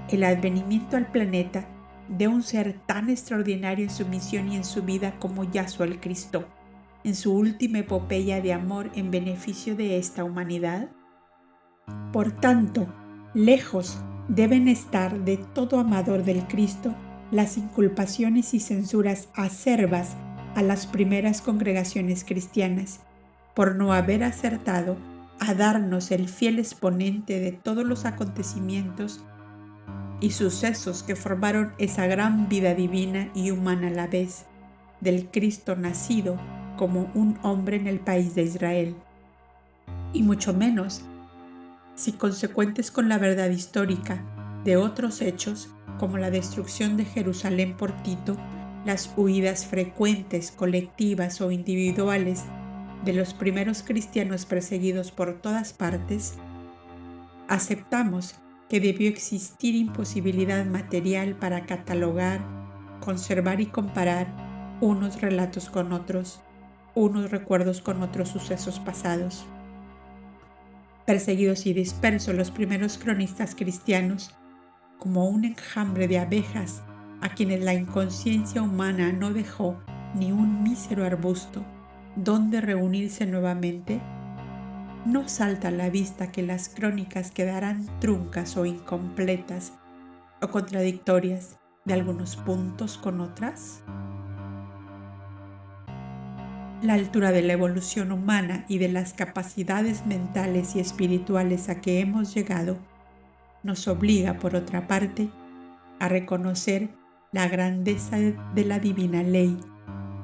el advenimiento al planeta de un ser tan extraordinario en su misión y en su vida como Yahshua el Cristo, en su última epopeya de amor en beneficio de esta humanidad? Por tanto, lejos deben estar de todo amador del Cristo las inculpaciones y censuras acerbas a las primeras congregaciones cristianas, por no haber acertado a darnos el fiel exponente de todos los acontecimientos y sucesos que formaron esa gran vida divina y humana a la vez, del Cristo nacido como un hombre en el país de Israel, y mucho menos si consecuentes con la verdad histórica de otros hechos como la destrucción de Jerusalén por Tito, las huidas frecuentes, colectivas o individuales de los primeros cristianos perseguidos por todas partes, aceptamos que debió existir imposibilidad material para catalogar, conservar y comparar unos relatos con otros, unos recuerdos con otros sucesos pasados. Perseguidos y dispersos los primeros cronistas cristianos, como un enjambre de abejas a quienes la inconsciencia humana no dejó ni un mísero arbusto donde reunirse nuevamente, ¿no salta a la vista que las crónicas quedarán truncas o incompletas o contradictorias de algunos puntos con otras? La altura de la evolución humana y de las capacidades mentales y espirituales a que hemos llegado nos obliga, por otra parte, a reconocer la grandeza de la divina ley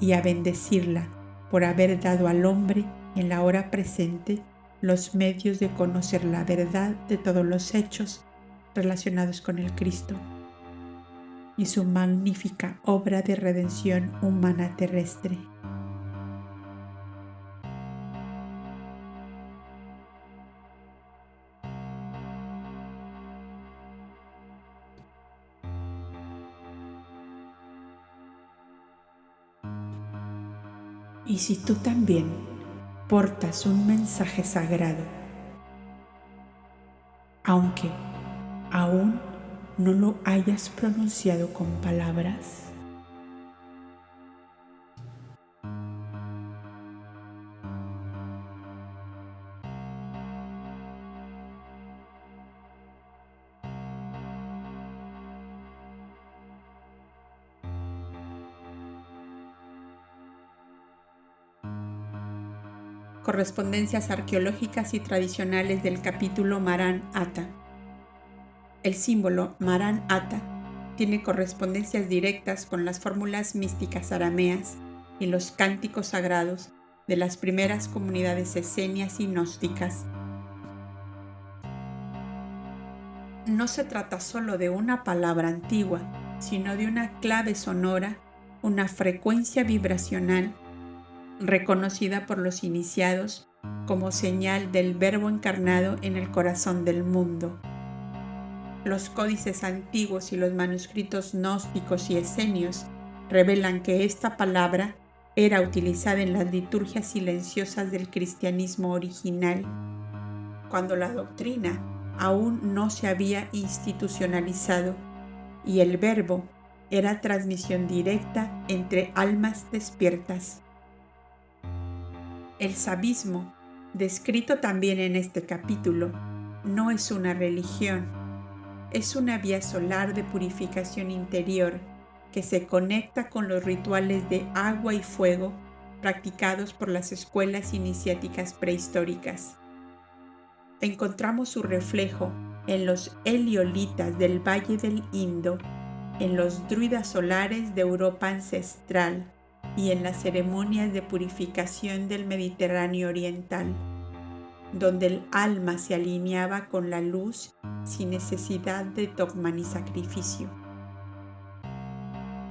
y a bendecirla por haber dado al hombre en la hora presente los medios de conocer la verdad de todos los hechos relacionados con el Cristo y su magnífica obra de redención humana terrestre. Y si tú también portas un mensaje sagrado, aunque aún no lo hayas pronunciado con palabras, correspondencias arqueológicas y tradicionales del capítulo Maran Ata. El símbolo Maran Ata tiene correspondencias directas con las fórmulas místicas arameas y los cánticos sagrados de las primeras comunidades esenias y gnósticas. No se trata solo de una palabra antigua, sino de una clave sonora, una frecuencia vibracional reconocida por los iniciados como señal del Verbo encarnado en el corazón del mundo. Los códices antiguos y los manuscritos gnósticos y esenios revelan que esta palabra era utilizada en las liturgias silenciosas del cristianismo original, cuando la doctrina aún no se había institucionalizado y el Verbo era transmisión directa entre almas despiertas. El sabismo, descrito también en este capítulo, no es una religión, es una vía solar de purificación interior que se conecta con los rituales de agua y fuego practicados por las escuelas iniciáticas prehistóricas. Encontramos su reflejo en los heliolitas del Valle del Indo, en los druidas solares de Europa ancestral y en las ceremonias de purificación del Mediterráneo oriental, donde el alma se alineaba con la luz sin necesidad de dogma ni sacrificio.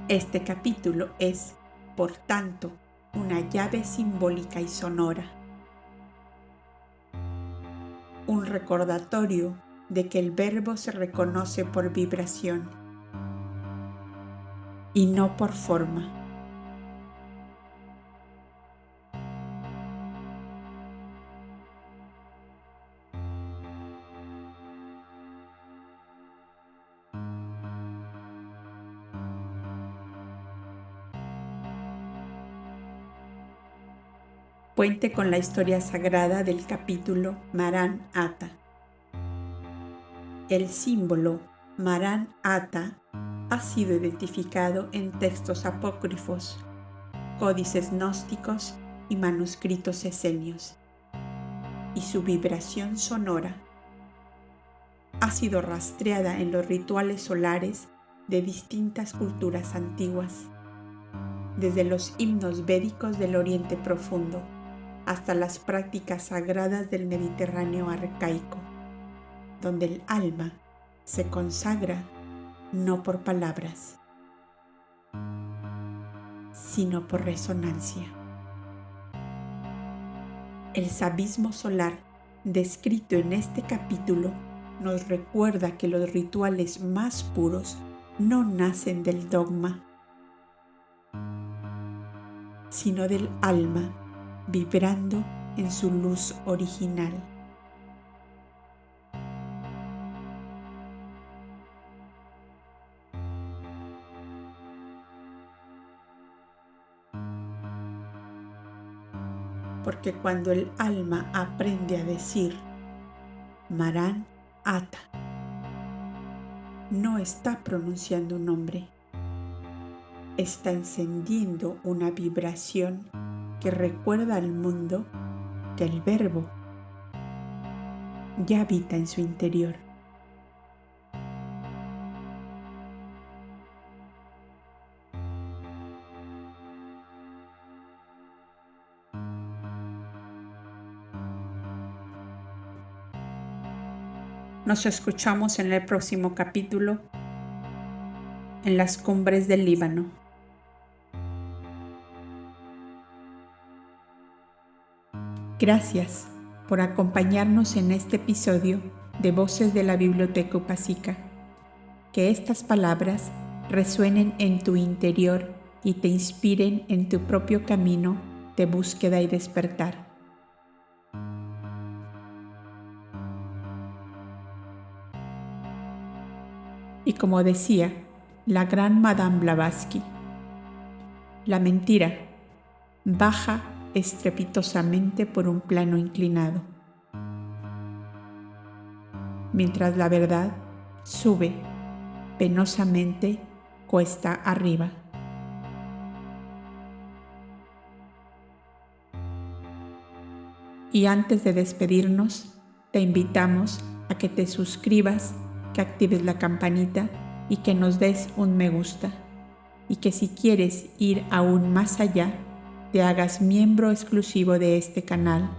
Este capítulo es, por tanto, una llave simbólica y sonora, un recordatorio de que el Verbo se reconoce por vibración y no por forma. Puente con la historia sagrada del capítulo Maran Ata. El símbolo Maran Ata ha sido identificado en textos apócrifos, códices gnósticos y manuscritos esenios, y su vibración sonora ha sido rastreada en los rituales solares de distintas culturas antiguas, desde los himnos védicos del Oriente Profundo hasta las prácticas sagradas del Mediterráneo arcaico, donde el alma se consagra no por palabras, sino por resonancia. El sabismo solar descrito en este capítulo nos recuerda que los rituales más puros no nacen del dogma, sino del alma vibrando en su luz original. Porque cuando el alma aprende a decir Maran Ata, no está pronunciando un nombre, está encendiendo una vibración que recuerda al mundo que el Verbo ya habita en su interior. Nos escuchamos en el próximo capítulo, en las cumbres del Líbano. Gracias por acompañarnos en este episodio de Voces de la Biblioteca Upasika. Que estas palabras resuenen en tu interior y te inspiren en tu propio camino de búsqueda y despertar. Y como decía la gran Madame Blavatsky, la mentira baja estrepitosamente por un plano inclinado, mientras la verdad sube penosamente cuesta arriba. Y antes de despedirnos, te invitamos a que te suscribas, que actives la campanita y que nos des un me gusta. Y que si quieres ir aún más allá, te hagas miembro exclusivo de este canal,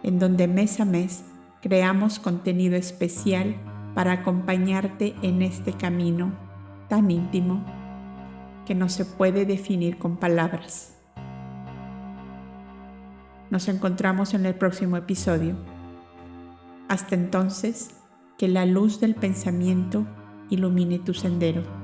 en donde mes a mes creamos contenido especial para acompañarte en este camino tan íntimo que no se puede definir con palabras. Nos encontramos en el próximo episodio. Hasta entonces, que la luz del pensamiento ilumine tu sendero.